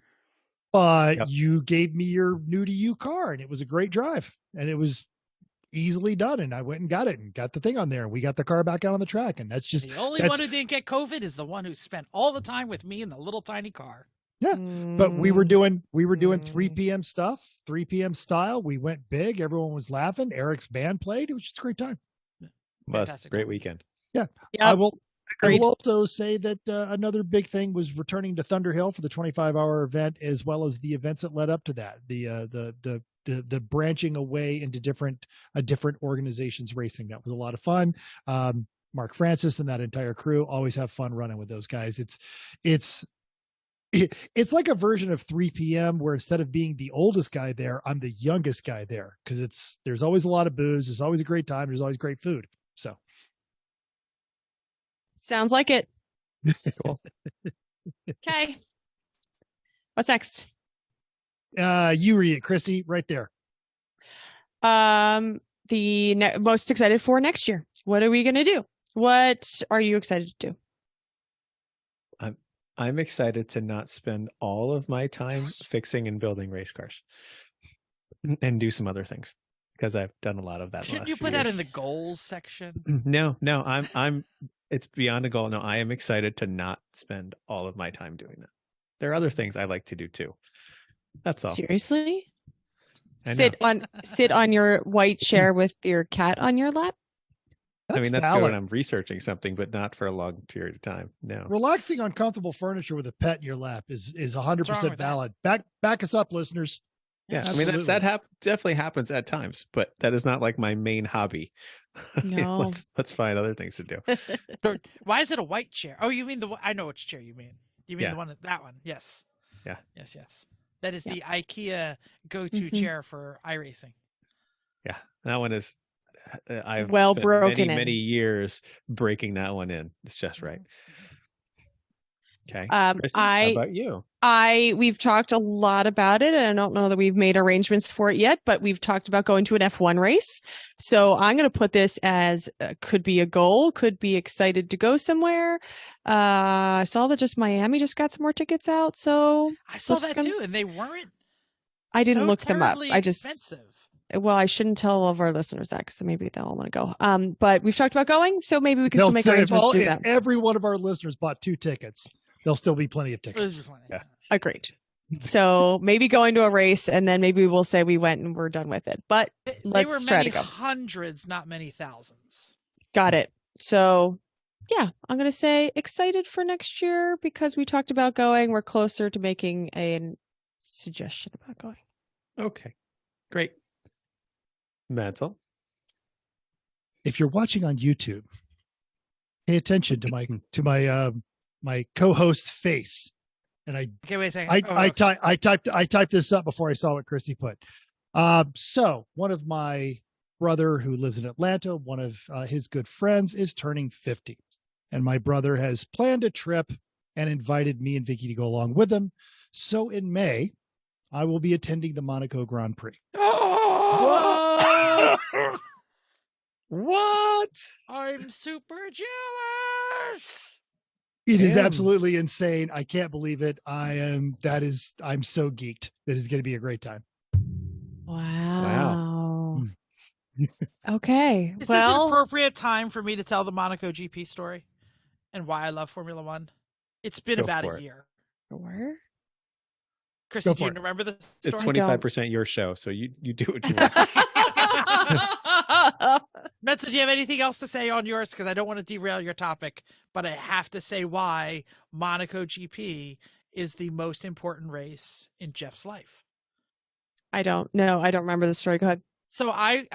You gave me your new to you car, and it was a great drive, and it was easily done. And I went and got it and got the thing on there, and we got the car back out on the track. And that's just the only one who didn't get COVID is the one who spent all the time with me in the little tiny car. Yeah. But we were doing 3 p.m. stuff, 3 p.m. style. We went big. Everyone was laughing. Eric's band played. It was just a great time. Was great weekend. Yeah. I will also say that another big thing was returning to Thunder Hill for the 25-hour event, as well as the events that led up to that. The branching away into different organizations racing. That was a lot of fun. Mark Francis and that entire crew always have fun running with those guys. It's like a version of 3 p.m. where instead of being the oldest guy there, I'm the youngest guy there, because there's always a lot of booze. There's always a great time. There's always great food. So sounds like it. Cool. Okay. What's next? You read it, Chrissy, right there. Most excited for next year. What are we going to do? What are you excited to do? I'm excited to not spend all of my time fixing and building race cars and do some other things, because I've done a lot of that. Shouldn't you put that in the goals section? No, it's beyond a goal. No, I am excited to not spend all of my time doing that. There are other things I like to do too. That's all. Seriously? Sit on your white chair with your cat on your lap? That's good valid. when I'm researching something, but not for a long period of time. No. Relaxing on comfortable furniture with a pet in your lap is 100% valid. Back us up, listeners. Yeah, absolutely. I mean that definitely happens at times, but that is not like my main hobby. No. let's find other things to do. Why is it a white chair? Oh, you mean I know which chair you mean. You mean the one that one? Yes. Yeah. Yes. That is Yeah. the IKEA go-to Mhm. chair for iRacing. Yeah, that one is. I've Well spent broken many in. years breaking that one in. It's just right. Okay. Um, Chrissy, how I about you? we've talked a lot about it, and I don't know that we've made arrangements for it yet, but we've talked about going to an F1 race. So I'm going to put this as could be a goal, could be excited to go somewhere. I saw that just Miami just got some more tickets out, so I saw We're just that gonna- too, and they weren't. I didn't so look them up. terribly I just expensive. well, I shouldn't tell all of our listeners that because maybe they'll all want to go. But we've talked about going, so maybe we can still make arrangements to do if that. every one of our listeners bought 2 tickets, there'll still be plenty of It was tickets. funny. Yeah. Agreed. So maybe going to a race, and then maybe we'll say we went and we're done with it. But They let's were try many to go. hundreds, not many thousands. Got it. So yeah, I'm going to say excited for next year because we talked about going. We're closer to making a suggestion about going. Okay, great. Mansell. If you're watching on YouTube, pay attention to my co-host face. And Okay, wait a second. I typed this up before I saw what Chrissy put. So one of my brother who lives in Atlanta, one of his good friends is turning 50, and my brother has planned a trip and invited me and Vicky to go along with him. So in May, I will be attending the Monaco Grand Prix. What? What? I'm super jealous. It is Damn. absolutely insane. I can't believe it. I'm so geeked. That is going to be a great time. Wow. Okay. Is this an Well, appropriate time for me to tell the Monaco GP story and why I love Formula One? It's been Go about for a it. year. sure. Chrissy, Go do you for it. remember the It's story? 25% your show, so you do what you want. Metza, do you have anything else to say on yours? Because I don't want to derail your topic, but I have to say why Monaco GP is the most important race in Jeff's life. I don't know. I don't remember the story. Go ahead. So I've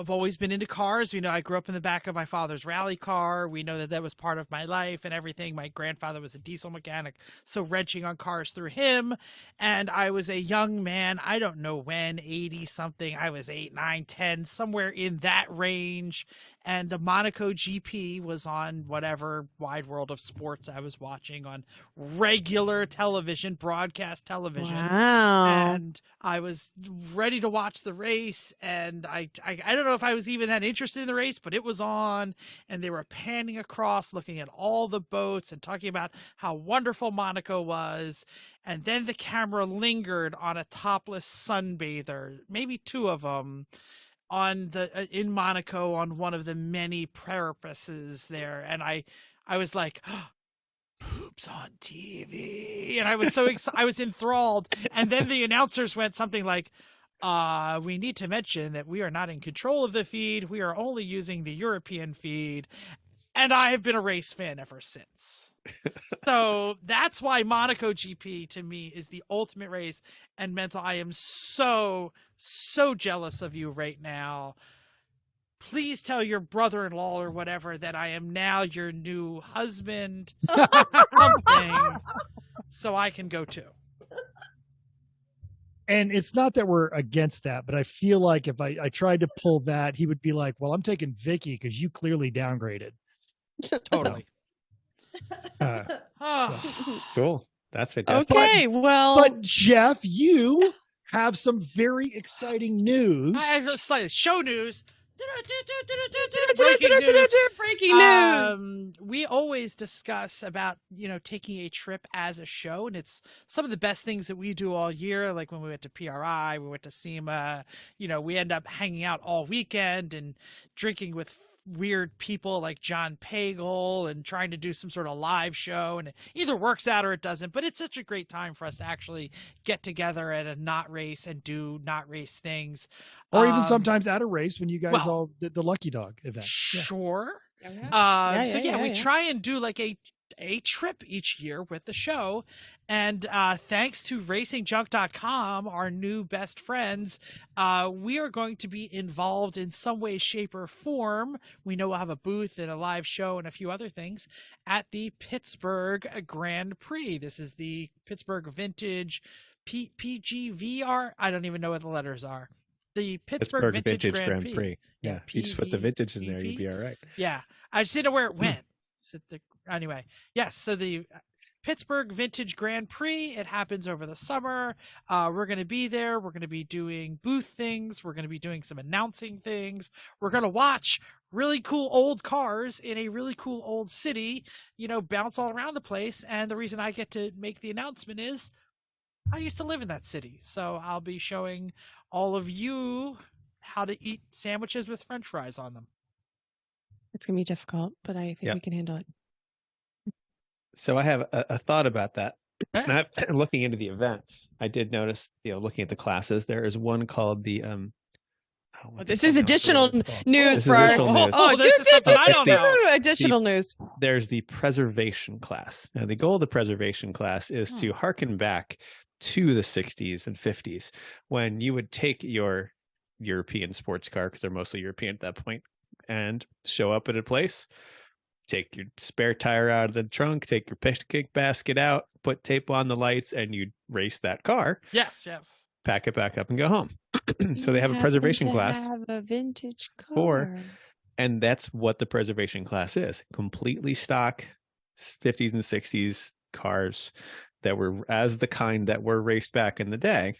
always been into cars. I grew up in the back of my father's rally car. We know that was part of my life and everything. My grandfather was a diesel mechanic, so wrenching on cars through him. And I was a young man. I don't know when, 80 something. I was 8, 9, 10, somewhere in that range. And the Monaco GP was on whatever wide world of sports I was watching on regular television, broadcast television. Wow. And I was ready to watch the race, and I don't know if I was even that interested in the race, but it was on, and they were panning across, looking at all the boats and talking about how wonderful Monaco was. And then the camera lingered on a topless sunbather, maybe 2 of them, on the in Monaco on one of the many purposes there, and I was like, boobs on TV, and I was so I was enthralled. And then the announcers went something like, we need to mention that we are not in control of the feed. We are only using the European feed. And I have been a race fan ever since. So that's why Monaco GP to me is the ultimate race. And Mental, I am so jealous of you right now. Please tell your brother-in-law or whatever that I am now your new husband or something, so I can go too. And it's not that we're against that, but I feel like if I tried to pull that, he would be like, well, I'm taking Vicky because you clearly downgraded. Totally. Cool. That's fantastic. Okay. Well, But Jeff, you have some very exciting news. I have slightly show news. Breaking news. Breaking news. We always discuss about, taking a trip as a show, and it's some of the best things that we do all year. Like when we went to PRI, we went to SEMA, we end up hanging out all weekend and drinking with weird people like John Pagel and trying to do some sort of live show, and it either works out or it doesn't. But it's such a great time for us to actually get together at a not race and do not race things. Or even sometimes at a race when you guys well, all did the Lucky Dog event. Yeah. Sure. Yeah. We try and do like a trip each year with the show. And thanks to racingjunk.com, our new best friends, we are going to be involved in some way, shape, or form. We know we'll have a booth and a live show and a few other things at the Pittsburgh Grand Prix. This is the Pittsburgh Vintage PGVR. I don't even know what the letters are. The Pittsburgh Vintage Grand Prix. Yeah, you just put the vintage in there, you'd be all right. Yeah, I just didn't know where it went. Anyway, yes. So the Pittsburgh Vintage Grand Prix. It happens over the summer. We're going to be there. We're going to be doing booth things. We're going to be doing some announcing things. We're going to watch really cool old cars in a really cool old city, bounce all around the place. And the reason I get to make the announcement is I used to live in that city. So I'll be showing all of you how to eat sandwiches with French fries on them. It's going to be difficult, but I think we can handle it. So I have a thought about that. Okay. And looking into the event, I did notice, looking at the classes, there is one called the this is additional news for additional news. This is something I don't know. Additional news. There's the preservation class. Now, the goal of the preservation class is to harken back to the 60s and 50s when you would take your European sports car, because they're mostly European at that point, and show up at a place, take your spare tire out of the trunk, take your picnic basket out, put tape on the lights, and you'd race that car. Yes. Pack it back up and go home. So they have a preservation class. Have a vintage car. And that's what the preservation class is. Completely stock 50s and 60s cars that were as the kind that were raced back in the day.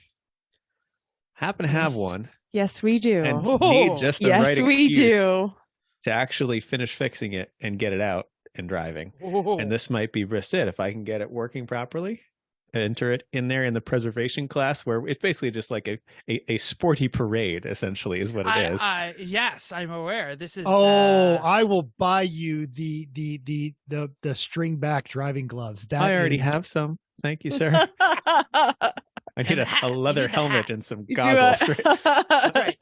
Happen to have one. Yes, we do. And need just the right excuse we do. to actually finish fixing it and get it out and driving. Whoa. And this might be just it. If I can get it working properly, enter it in there in the preservation class, where it's basically just like a sporty parade, essentially, is what it is. Yes, I'm aware. This is. I will buy you the string back driving gloves. That I already have some. Thank you, sir. I need a leather helmet and some goggles. Right.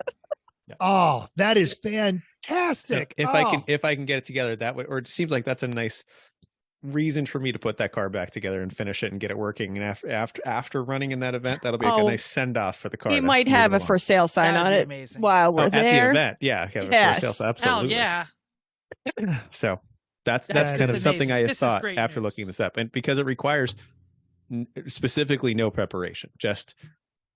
Oh, that is fantastic. So if I can get it together that way, or it seems like that's a nice reason for me to put that car back together and finish it and get it working. And after running in that event, that'll be a nice send off for the car. You might have a for sale sign on it amazing. while we're there. At the event. Yeah. Yes. For sale, absolutely. Hell yeah. So that's That kind of is something amazing. I This is thought great after news. looking this up, and because it requires specifically no preparation, just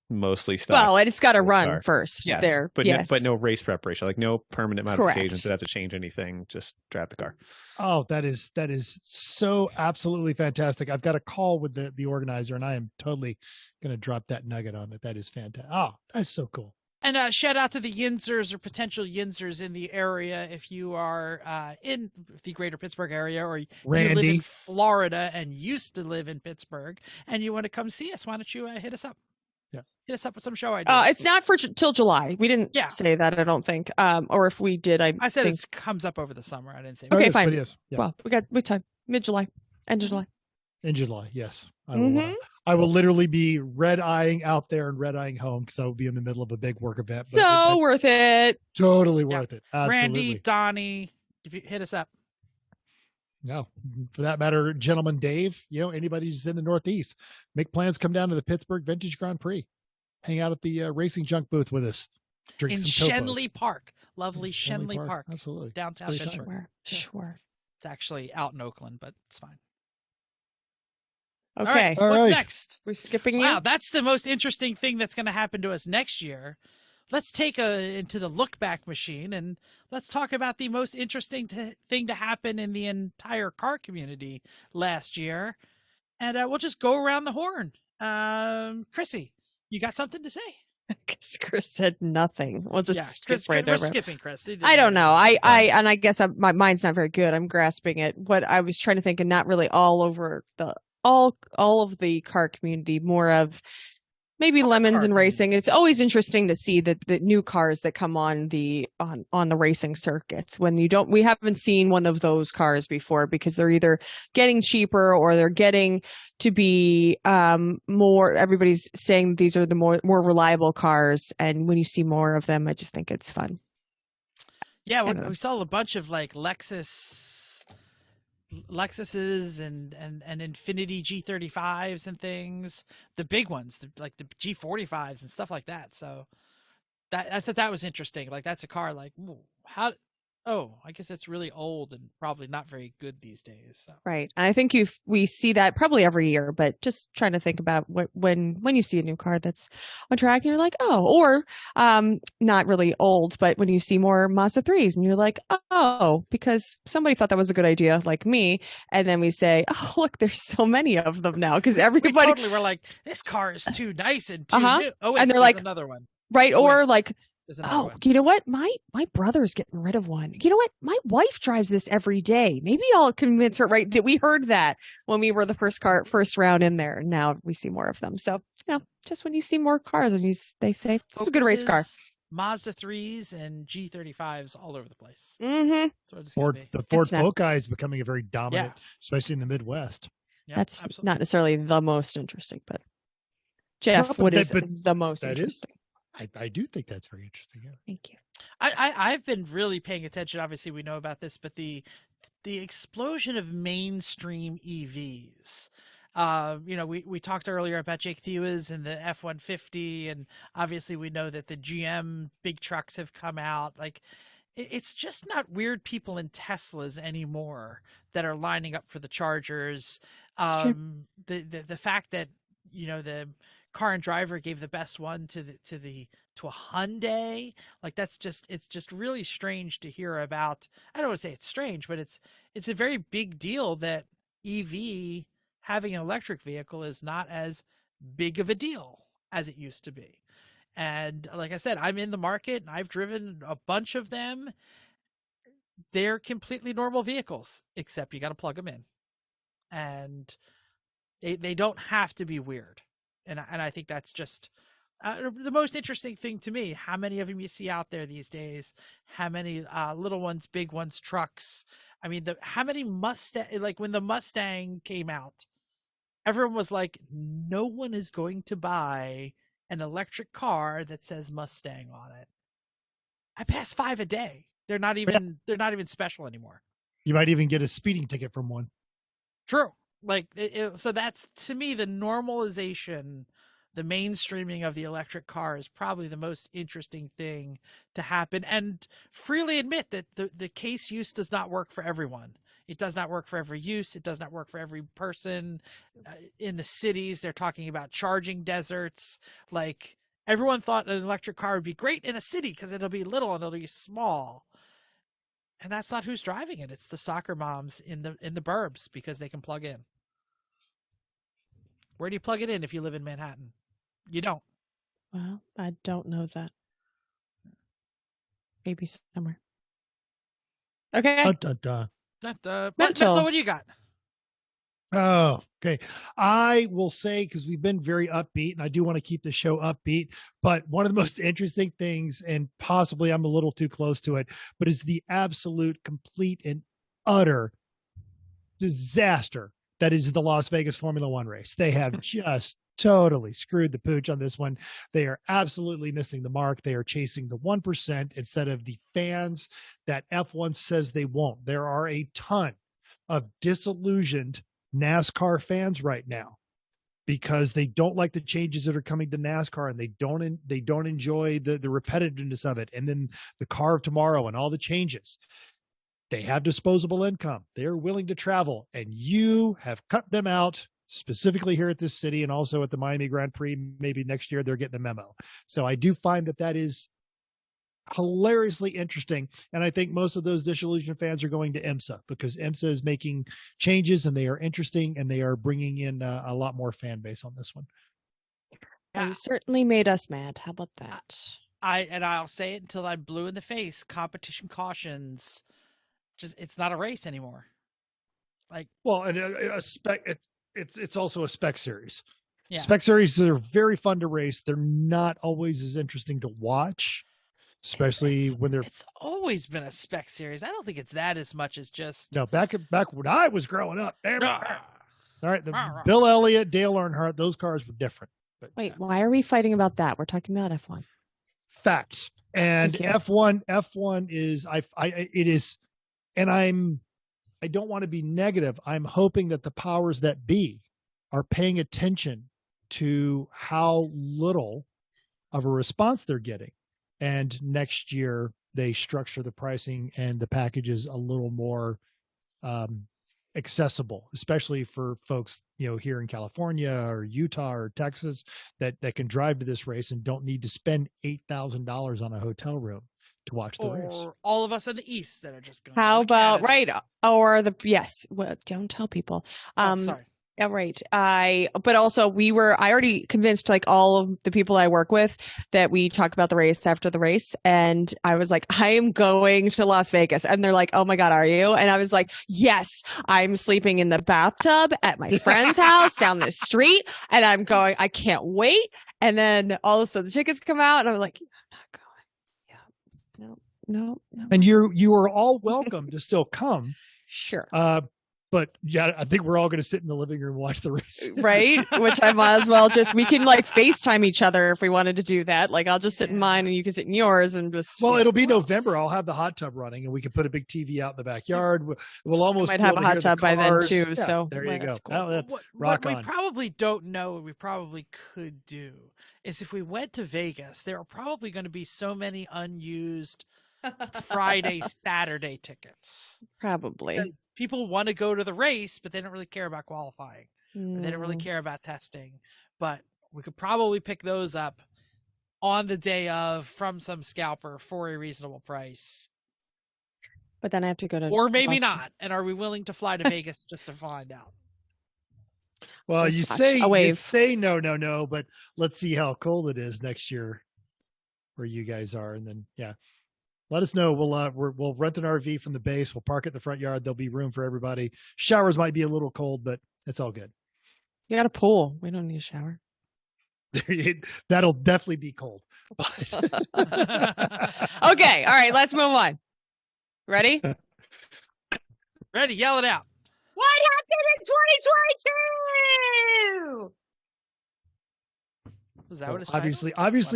mostly stuff. Well, it's got to run car. first. Yes, There, but yes. no race preparation, like no permanent modifications Correct. that have to change anything. Just drive the car. Oh, that is so absolutely fantastic. I've got a call with the organizer, and I am totally going to drop that nugget on it. That is fantastic. Oh, that's so cool. And shout out to the Yinzers or potential Yinzers in the area. If you are in the greater Pittsburgh area, or you live Randy. in Florida and used to live in Pittsburgh, and you want to come see us, why don't you hit us up? Yeah. Hit us up with some show ideas. It's not for till July. We didn't say that, I don't think. Or if we did, I said think... it comes up over the summer. I didn't say. Okay, yes, fine. but yes, yeah. Well, we got time. Mid-July. End of July. In July, yes. Mm-hmm. I will literally be red-eyeing out there and red-eyeing home, because I will be in the middle of a big work event. But So worth it. Totally worth it. Absolutely. Randy, Donnie, if you hit us up. No, for that matter, gentleman Dave, anybody who's in the Northeast, make plans, come down to the Pittsburgh Vintage Grand Prix. Hang out at the Racing Junk booth with us. Drink In some topos. Shenley Park. Lovely Shenley Park. Absolutely. Downtown Great Pittsburgh. time. Sure. It's actually out in Oakland, but it's fine. Okay. All right, All what's right. next? We're skipping Wow, you. that's the most interesting thing that's going to happen to us next year. Let's take into the look back machine, and let's talk about the most interesting thing to happen in the entire car community last year. And we'll just go around the horn. Chrissy, you got something to say? Because Chris said nothing. We'll just skip Chris, right we're over. skipping, Chris. I don't know. I guess my mind's not very good. I'm grasping it. What I was trying to think, and not really all over all of the car community, more of maybe lemons and racing. It's always interesting to see the new cars that come on the racing circuits when we haven't seen one of those cars before, because they're either getting cheaper or they're getting to be more. Everybody's saying these are the more reliable cars, and when you see more of them, I just think it's fun. Yeah, we saw a bunch of like Lexuses and Infiniti G35s and things, the big ones, like the G45s and stuff like that. So I thought that was interesting. Like, that's a car, like, how Oh, I guess it's really old and probably not very good these days. So. Right. And I think we see that probably every year, but just trying to think about when you see a new car that's on track and you're like, oh, or not really old, but when you see more Mazda 3s and you're like, oh, because somebody thought that was a good idea, like me. And then we say, oh, look, there's so many of them now because everybody We totally were like, this car is too nice and too new. Oh, wait, and they're there's like, another one. Right. Oh, or wait. like, Another oh, one. you know what? My brother's getting rid of one. You know what? My wife drives this every day. Maybe I'll convince her. Right? That we heard that when we were the first round in there. Now we see more of them. So just when you see more cars, they say this is a good race car. Mazda 3s and G35s all over the place. Mm-hmm. The Ford Focus is becoming a very dominant, especially in the Midwest. Yep, that's absolutely. not necessarily the most interesting, but Jeff, what is the most interesting? I do think that's very interesting. Yeah. Thank you. I've been really paying attention. Obviously, we know about this, but the explosion of mainstream EVs. We talked earlier about Jake Thiewes and the F-150, and obviously we know that the GM big trucks have come out. Like, it's just not weird people in Teslas anymore that are lining up for the Chargers. The fact that the Car and Driver gave the best one to a Hyundai, like it's just really strange to hear about. I don't want to say it's strange, but it's a very big deal that EV having an electric vehicle is not as big of a deal as it used to be. And like I said, I'm in the market and I've driven a bunch of them. They're completely normal vehicles, except you got to plug them in, and they don't have to be weird. And I think that's just the most interesting thing to me. How many of them you see out there these days? How many little ones, big ones, trucks? I mean, how many Mustang? Like when the Mustang came out, everyone was like, "No one is going to buy an electric car that says Mustang on it." I pass 5 a day. They're not even special anymore. You might even get a speeding ticket from one. True. Like, so that's, to me, the normalization, the mainstreaming of the electric car is probably the most interesting thing to happen. And freely admit that the case use does not work for everyone. It does not work for every use. It does not work for every person. In the cities, they're talking about charging deserts. Like, everyone thought an electric car would be great in a city because it'll be little and it'll be small. And that's not who's driving it. It's the soccer moms in the burbs because they can plug in. Where do you plug it in if you live in Manhattan? You don't. Well, I don't know that. Maybe somewhere. Okay. So what do you got? Oh, okay. I will say, because we've been very upbeat and I do want to keep the show upbeat, but one of the most interesting things, and possibly I'm a little too close to it, but is the absolute, complete, and utter disaster that is the Las Vegas Formula One race. They have just totally screwed the pooch on this one. They are absolutely missing the mark. They are chasing the 1% instead of the fans that F1 says they won't. There are a ton of disillusioned NASCAR fans right now because they don't like the changes that are coming to NASCAR, and they don't enjoy the repetitiveness of it. And then the car of tomorrow and all the changes. They have disposable income. They're willing to travel, and you have cut them out, specifically here at this city and also at the Miami Grand Prix. Maybe next year they're getting the memo. So I do find that is hilariously interesting. And I think most of those disillusioned fans are going to IMSA because IMSA is making changes and they are interesting and they are bringing in a lot more fan base on this one. You certainly made us mad. How about that? I'll say it until I'm blue in the face. Competition cautions. It's not a race anymore. Like, well, and a spec, it's also a spec series. Yeah. Spec series are very fun to race. They're not always as interesting to watch, especially when they're. It's always been a spec series. I don't think it's that as much as just. No, back when I was growing up. Damn it. All right, Bill Elliott, Dale Earnhart, those cars were different. But, wait, why are we fighting about that? We're talking about F1. Facts. And F1 is it is. And I don't want to be negative. I'm hoping that the powers that be are paying attention to how little of a response they're getting. And next year, they structure the pricing and the packages a little more accessible, especially for folks, here in California or Utah or Texas that can drive to this race and don't need to spend $8,000 on a hotel room to watch the race. Or all of us in the East that are just going. How to about Canada. or yes? Well, don't tell people. Sorry. Yeah, right. But also I already convinced like all of the people I work with that we talk about the race after the race. And I was like, I am going to Las Vegas. And they're like, oh my God, are you? And I was like, yes, I'm sleeping in the bathtub at my friend's house down the street. And I'm going, I can't wait. And then all of a sudden the tickets come out and I'm like, I'm not going. Yeah, no. And you are all welcome to still come. Sure. But yeah, I think we're all going to sit in the living room and watch the race. Right. Which I might as well we can like FaceTime each other if we wanted to do that. Like I'll just sit in mine and you can sit in yours and just. Well, it'll be November. I'll have the hot tub running and we can put a big TV out in the backyard. We'll almost might have a hot tub by then too. Yeah, so there you go. Cool. Rock what on. we probably don't know, what we probably could do is if we went to Vegas, there are probably going to be so many unused Friday, Saturday tickets. Probably. Because people want to go to the race, but they don't really care about qualifying. Or they don't really Mm. care about testing. But we could probably pick those up on the day of from some scalper for a reasonable price. But then I have to go to. Or maybe Las- not. And are we willing to fly to Vegas just to find out? Well, Just you watch say a wave. no, but let's see how cold it is next year where you guys are. And then, let us know. We'll rent an RV from the base. We'll park it in the front yard. There'll be room for everybody. Showers might be a little cold, but it's all good. You got a pool. We don't need a shower. That'll definitely be cold. Okay. All right. Let's move on. Ready? Ready, yell it out. What happened in 2022? Was that what it's Obviously,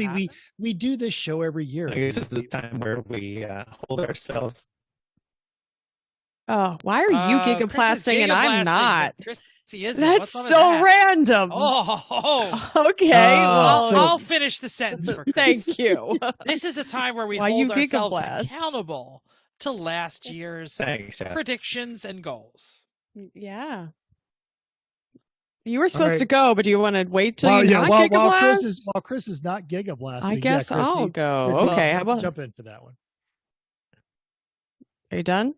What we do this show every year. I guess this is the time where we hold ourselves. Oh, why are you gigablasting and I'm not? Chrissy isn't. That's What's so up with that? random. Oh, Okay. Oh, well, so- I'll finish the sentence for Chris. thank you. This is the time where we Why hold you ourselves gigablast? accountable to last year's Thanks, Jeff. predictions and goals. Yeah. You were supposed right. to go, but do you want to wait till While, you yeah, not while gigablast? Chris is not gigablasting, I guess Chrissy, I'll go. Chrissy, Okay, how about- jump in for that one? Are you done?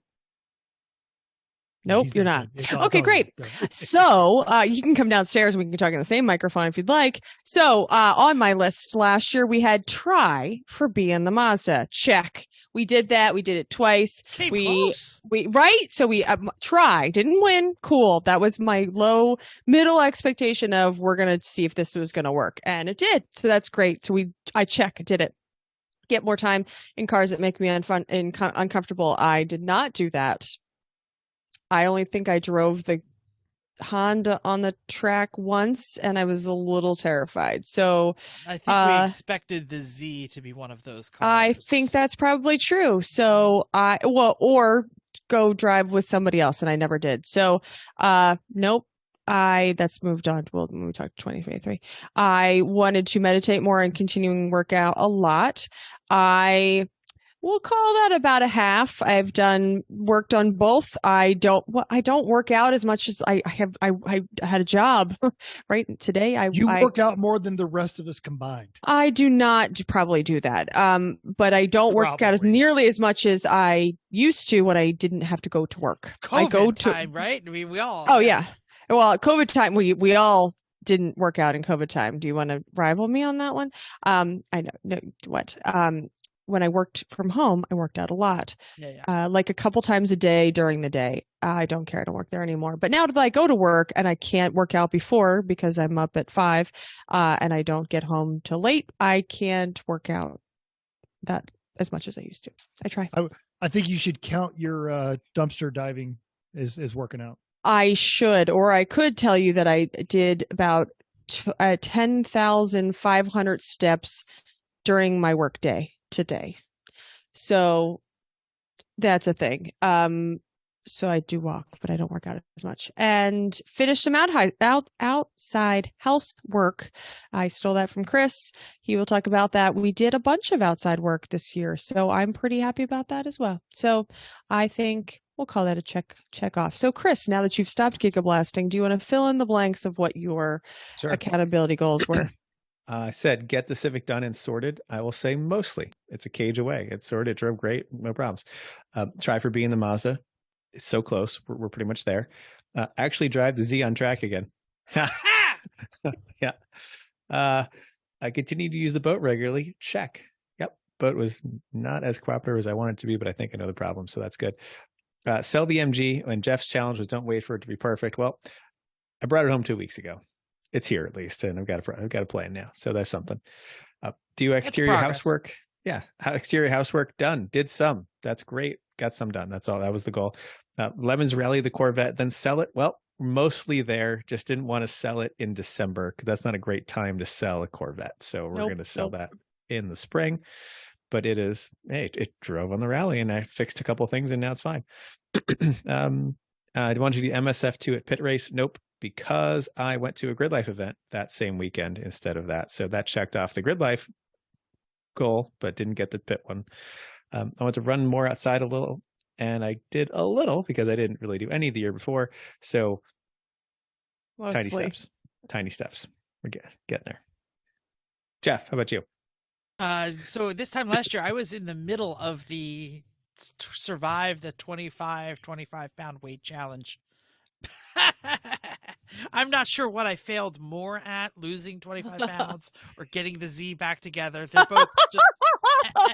No, Nope, he's you're not not. done. It's all Okay, good. great. So you can come downstairs and we can talk in the same microphone if you'd like. So on my list last year, we had try for being the Mazda. Check. We did that. We did it twice. Came We- close. Right. So we try, didn't win. Cool. That was my low middle expectation of we're going to see if this was going to work. And it did. So that's great. So I did it. Get more time in cars that make me uncomfortable. I did not do that. I only think I drove the Honda on the track once and I was a little terrified. So I think we expected the Z to be one of those cars. I think that's probably true. So or go drive with somebody else and I never did. So nope. That's moved on. Well, when we talked 2023, I wanted to meditate more and continuing workout a lot. We'll call that about a half. I've worked on both. I don't work out as much as I had a job right today. I work out more than the rest of us combined. I do not probably do that. But I don't work out as nearly as much as I used to when I didn't have to go to work. I go to time, right? I mean, we all. Oh yeah. Well, COVID time, we all didn't work out in COVID time. Do you want to rival me on that one? I know. No, what? When I worked from home, I worked out a lot, like a couple times a day during the day. I don't care to work there anymore. But now that I go to work and I can't work out before because I'm up at 5 and I don't get home till late, I can't work out that as much as I used to. I try. I think you should count your dumpster diving as working out. I should, or I could tell you that I did about 10,500 steps during my work day today. So that's a thing. So I do walk, but I don't work out as much. And finish some outside housework. I stole that from Chris. He will talk about that. We did a bunch of outside work this year, so I'm pretty happy about that as well. So I think we'll call that a check off. So Chris, now that you've stopped gigablasting, do you want to fill in the blanks of what your Sure. accountability goals were? I said, get the Civic done and sorted. I will say mostly. It's a cage away. It's sorted. It drove great. No problems. Try for being the Mazda. It's so close. We're pretty much there. Actually drive the Z on track again. Yeah. I continue to use the boat regularly. Check. Yep. Boat was not as cooperative as I wanted it to be, but I think I know the problem. So that's good. Sell the MG. When Jeff's challenge was don't wait for it to be perfect. Well, I brought it home 2 weeks ago. It's here at least, and I've got a plan now. So that's something. Do exterior housework. Yeah. Exterior housework done. Did some. That's great. Got some done. That's all. That was the goal. Lemons rally the Corvette, then sell it. Well, mostly there. Just didn't want to sell it in December because that's not a great time to sell a Corvette. So we're going to sell that in the spring. But it is, hey, it drove on the rally and I fixed a couple of things and now it's fine. I wanted to do MSF2 at Pit Race. Nope. Because I went to a Grid Life event that same weekend instead of that. So that checked off the Grid Life goal, but didn't get the pit one. I want to run more outside a little, and I did a little because I didn't really do any the year before. So Mostly. Tiny steps. We're getting there. Jeff, how about you? So this time last year, I was in the middle of the survive the 25 pound weight challenge. I'm not sure what I failed more at, losing 25 pounds or getting the Z back together. They're both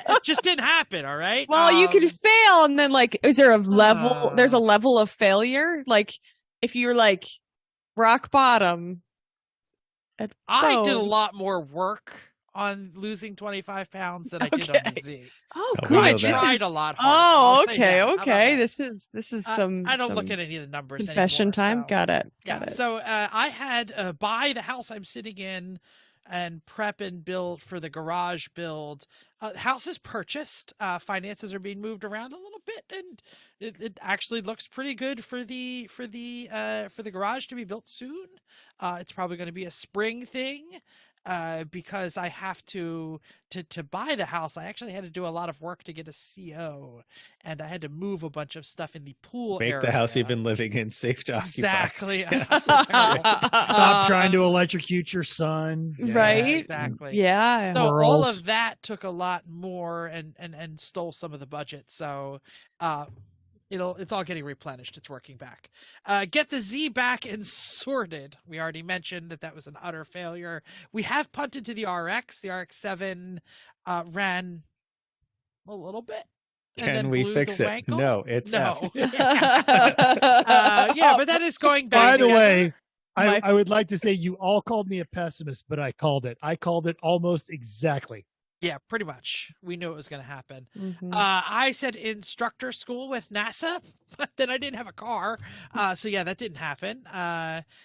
it just didn't happen. All right. Well, you could fail. And then is there a level? There's a level of failure. Like if you're rock bottom. I did a lot more work on losing 25 pounds than I did on the Z. Oh, Oh, good. I know that. tried a lot harder. Oh, I'll say okay, that. How about okay. that? This is some. I don't some look at any of the numbers confession anymore, time. so- Got it. Yeah. Got it. So I had buy the house I'm sitting in and prep and build for the garage build. House is purchased. Finances are being moved around a little bit, and it actually looks pretty good for the garage to be built soon. It's probably going to be a spring thing. Because I have to buy the house, I actually had to do a lot of work to get a CO, and I had to move a bunch of stuff in the pool Make area. the house you've been living in safe to occupy. Exactly. Yeah. I'm so terrible. Stop trying to electrocute your son. Right? Exactly. Yeah. So all Morals. of that took a lot more and stole some of the budget. So it's all getting replenished. It's working back. Get the Z back and sorted. We already mentioned that was an utter failure. We have punted to the RX. The RX-7 ran a little bit. and Can then we blew fix the it? wankle? No, it's No. F. Yeah, but that is going back. By the together. way, My- I would like to say you all called me a pessimist, but I called it. I called it almost exactly. Yeah, pretty much. We knew it was going to happen. Mhm. I said instructor school with NASA, but then I didn't have a car. So yeah, that didn't happen.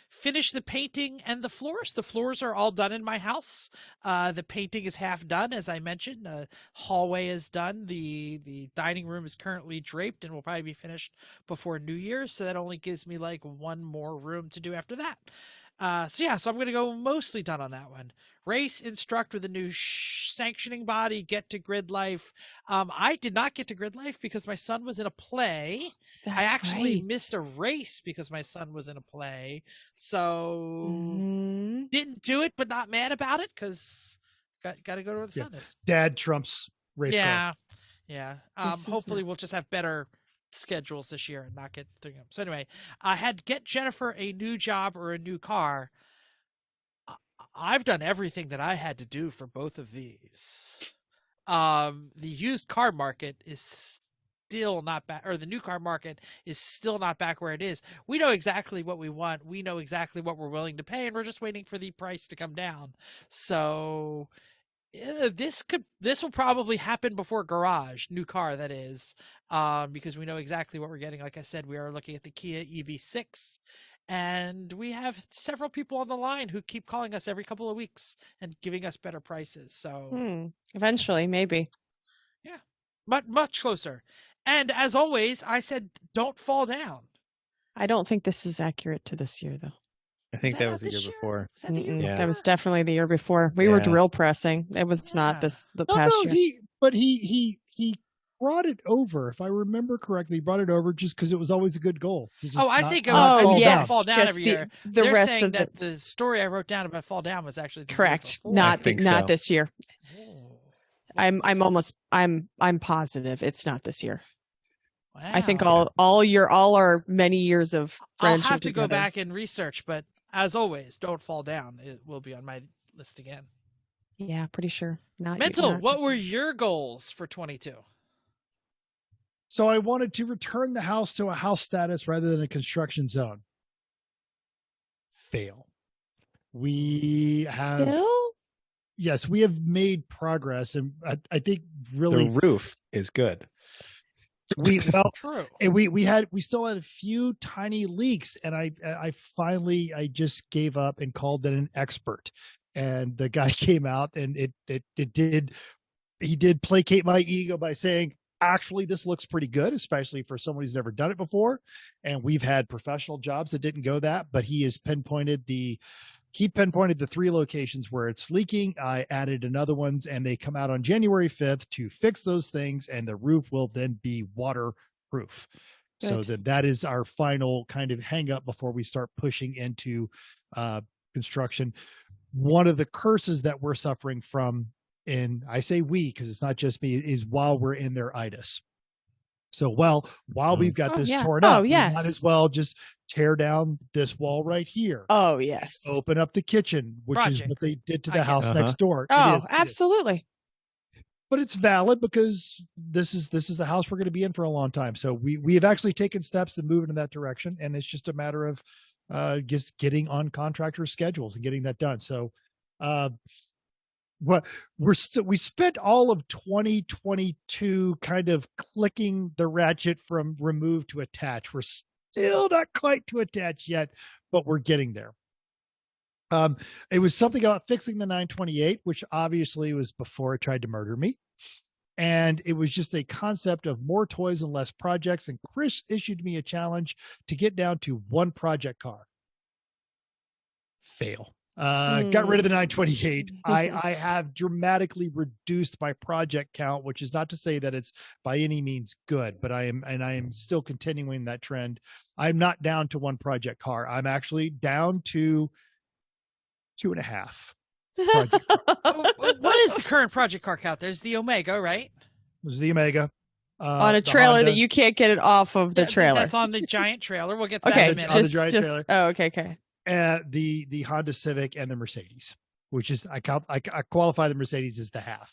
Finish the painting and the floors. The floors are all done in my house. The painting is half done, as I mentioned. Hallway is done. The dining room is currently draped and will probably be finished before New Year's. So that only gives me like one more room to do after that. So I'm going to go mostly done on that one. Race, instruct with a new sanctioning body, get to Grid Life. I did not get to Grid Life because my son was in a play. I That's actually right. missed a race because my son was in a play. So Mhm. didn't do it, but not mad about it because got to go to where the Yeah. sun is. Dad trumps race car. Yeah. This is Hopefully we'll just have better schedules this year and not get through them. So anyway, I had to get Jennifer a new job or a new car. I've done everything that I had to do for both of these. The used car market is still not back, or the new car market is still not back where it is. We know exactly what we want. We know exactly what we're willing to pay, and we're just waiting for the price to come down. So this will probably happen before garage, new car that is, because we know exactly what we're getting. Like I said, we are looking at the Kia EV6. And we have several people on the line who keep calling us every couple of weeks and giving us better prices. So Eventually, maybe. much closer. And as always, I said, don't fall down. I don't think this is accurate to this year, though. I think that not was the this year before. Was that the year Mm-mm. Yeah. That was definitely the year before. We Yeah. were drill pressing. It was not the No, past no, year. he brought it over. If I remember correctly, he brought it over just because it was always a good goal. To just Oh, I not- say go. not I fall say down. don't fall down Just every the, year. the They're rest saying of that the the story I wrote down about fall down was actually the year correct. before. Not think not so. this year. Oh. I'm positive it's not this year. I think Wow. all our many years of I'll friendship have to go together. back and research, but as always, don't fall down. It will be on my list again. Yeah, pretty sure. Not Mental, not what this were year. your goals for 22? So I wanted to return the house to a house status rather than a construction zone. Fail. We have Still? yes, we have made progress, and I think really The roof is good. True. and we still had a few tiny leaks, and I finally just gave up and called in an expert, and the guy came out, and he did placate my ego by saying, actually, this looks pretty good, especially for someone who's never done it before. And we've had professional jobs that didn't go that, but he pinpointed the 3 locations where it's leaking. I added another ones, and they come out on January 5th to fix those things, and the roof will then be waterproof. So Good. that is our final kind of hang up before we start pushing into construction. One of the curses that we're suffering from, and I say we because it's not just me, is while we're in their itis. So while we've got Oh, this yeah. torn Oh, up, we yes. might as well just tear down this wall right here. Oh, yes. Open up the kitchen, which is Project. what they did to I the get house it. next door. It Oh, is. absolutely. But it's valid because this is a house we're going to be in for a long time. So we have actually taken steps to move in that direction, and it's just a matter of just getting on contractor schedules and getting that done. So we spent all of 2022 kind of clicking the ratchet from remove to attach. We're still not quite to attach yet, but we're getting there. It was something about fixing the 928, which obviously was before it tried to murder me. And it was just a concept of more toys and less projects. And Chris issued me a challenge to get down to 1 project car. Fail. Got rid of the 928. I have dramatically reduced my project count, which is not to say that it's by any means good, but I am still continuing that trend. I'm not down to 1 project car. I'm actually down to 2.5. Project car. What is the current project car count? There's the Omega, right? This is the Omega. On a the trailer Honda. that you can't get it off of the trailer. That's on the giant trailer. We'll get to that Okay, in a minute. On the just giant trailer. oh, okay. The Honda Civic and the Mercedes, which is I qualify the Mercedes as the half.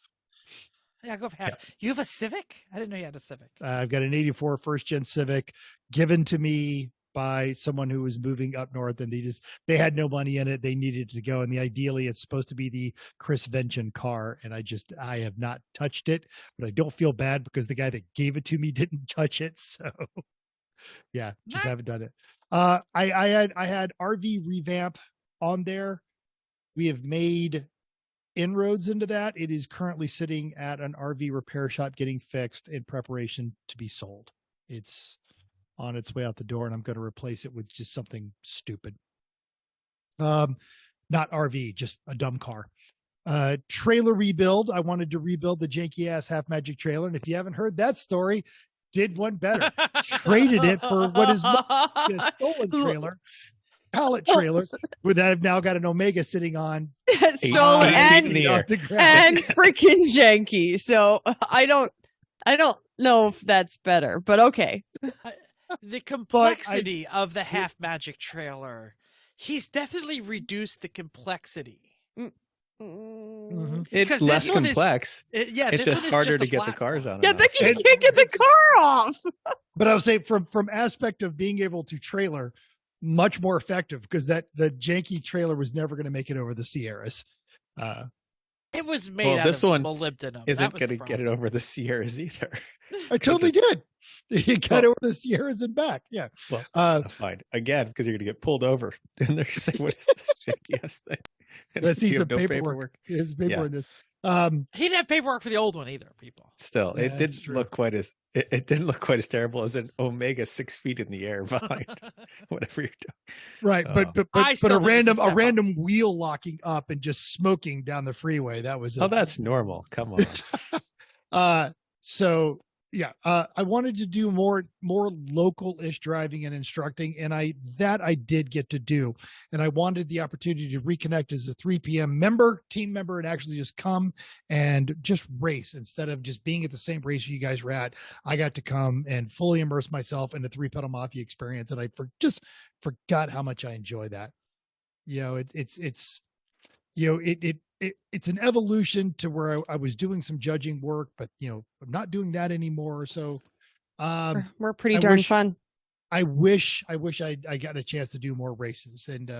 Yeah, go for half. You have a Civic? I didn't know you had a Civic. I've got an 84 first gen Civic given to me by someone who was moving up north, and they had no money in it. They needed to go, and ideally it's supposed to be the Chris Vention car, and I have not touched it, but I don't feel bad because the guy that gave it to me didn't touch it. So yeah, just haven't done it. I had RV revamp on there. We have made inroads into that. It is currently sitting at an RV repair shop getting fixed in preparation to be sold. It's on its way out the door, and I'm going to replace it with just something stupid. Not RV, just a dumb car. Trailer rebuild. I wanted to rebuild the janky ass Half Magic trailer, and if you haven't heard that story, did one better. Traded it for what is a stolen trailer, pallet trailer, with that I've now got an Omega sitting on. Stolen off the ground. and freaking janky. So I don't know if that's better, but okay. The complexity of the Half Magic trailer. He's definitely reduced the complexity. Mhm. It's 'Cause less this one is- complex. It's It's just harder to get the cars on. Yeah, and they off. can't get the car off. But I would say from aspect of being able to trailer, much more effective, because the janky trailer was never going to make it over the Sierras. It was made Well, out this of one molybdenum. Isn't going to get it over the Sierras either. I totally did. You got over the Sierras and back. Yeah. Well, fine. Again, because you're going to get pulled over. And they're saying, what is this janky ass thing? And Let's see you some have no paperwork. There's paperwork in this. He didn't have paperwork for the old one either, people. Still, Yeah, it that's didn't true. look quite as it didn't look quite as terrible as an Omega 6 feet in the air behind whatever you're doing. Right, Oh. but I a still think it's a step up. random wheel locking up and just smoking down the freeway. That was Oh, that's normal. Come on. So yeah, I wanted to do more local-ish driving and instructing, and I did get to do, and I wanted the opportunity to reconnect as a 3 p.m. team member, and actually just come and just race instead of just being at the same race you guys were at. I got to come and fully immerse myself in the 3-pedal mafia experience, and I just forgot how much I enjoy that. You know, it's it's an evolution to where I was doing some judging work, but I'm not doing that anymore. So We're pretty I darn wish- fun. I wish I got a chance to do more races, and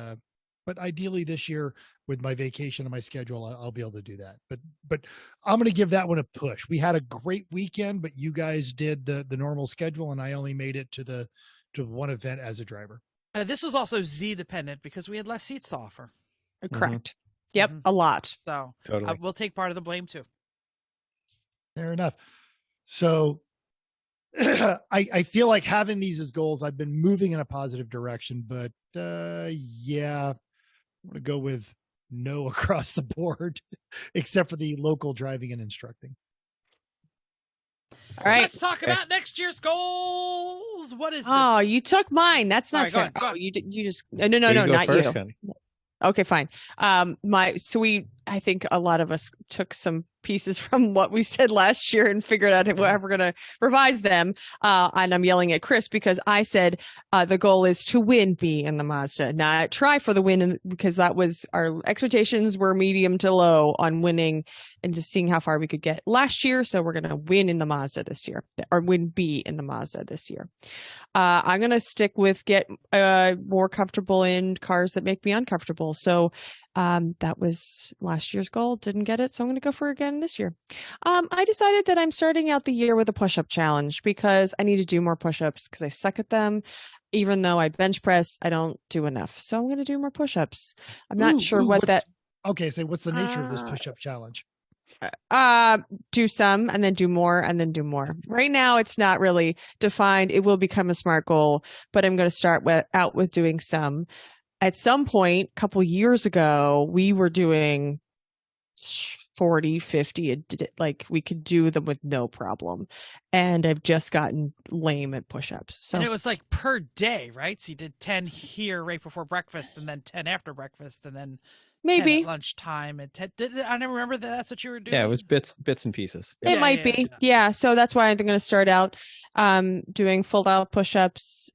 but ideally this year with my vacation and my schedule, I'll be able to do that. But I'm going to give that one a push. We had a great weekend, but you guys did the normal schedule, and I only made it to one event as a driver. This was also Z dependent because we had less seats to offer. Correct. Yep, Mhm. a lot. So Totally. we'll take part of the blame too. Fair enough. So I feel like having these as goals, I've been moving in a positive direction, but yeah, I'm going to go with no across the board, except for the local driving and instructing. All right. Let's talk about next year's goals. What is Oh, you took mine. That's All not right, go fair. ahead, go Oh, ahead. you just no, You go not first, you. honey. Okay, fine. I think a lot of us took some pieces from what we said last year and figured out how we're going to revise them. And I'm yelling at Chris because I said the goal is to win B in the Mazda, not try for the win, because that was our expectations were medium to low on winning and just seeing how far we could get last year. So we're going to win in the Mazda this year, or win B in the Mazda this year. I'm going to stick with get more comfortable in cars that make me uncomfortable. So that was last year's goal. Didn't get it. So I'm going to go for it again this year. I decided that I'm starting out the year with a push-up challenge because I need to do more push-ups because I suck at them. Even though I bench press, I don't do enough. So I'm going to do more push-ups. I'm not sure what that. Okay, so what's the nature of this push-up challenge? Do some and then do more and then do more. Right now it's not really defined. It will become a SMART goal, but I'm going to start out with doing some. At some point a couple years ago, we were doing 40, 50, like we could do them with no problem. And I've just gotten lame at push-ups. So And it was like per day, right? So you did 10 here right before breakfast and then 10 after breakfast and then 10 maybe at lunchtime. And 10, I never remember that's what you were doing. Yeah, it was bits and pieces. it Yeah, might yeah, be. yeah. Yeah. So that's why I'm going to start out doing full out push-ups,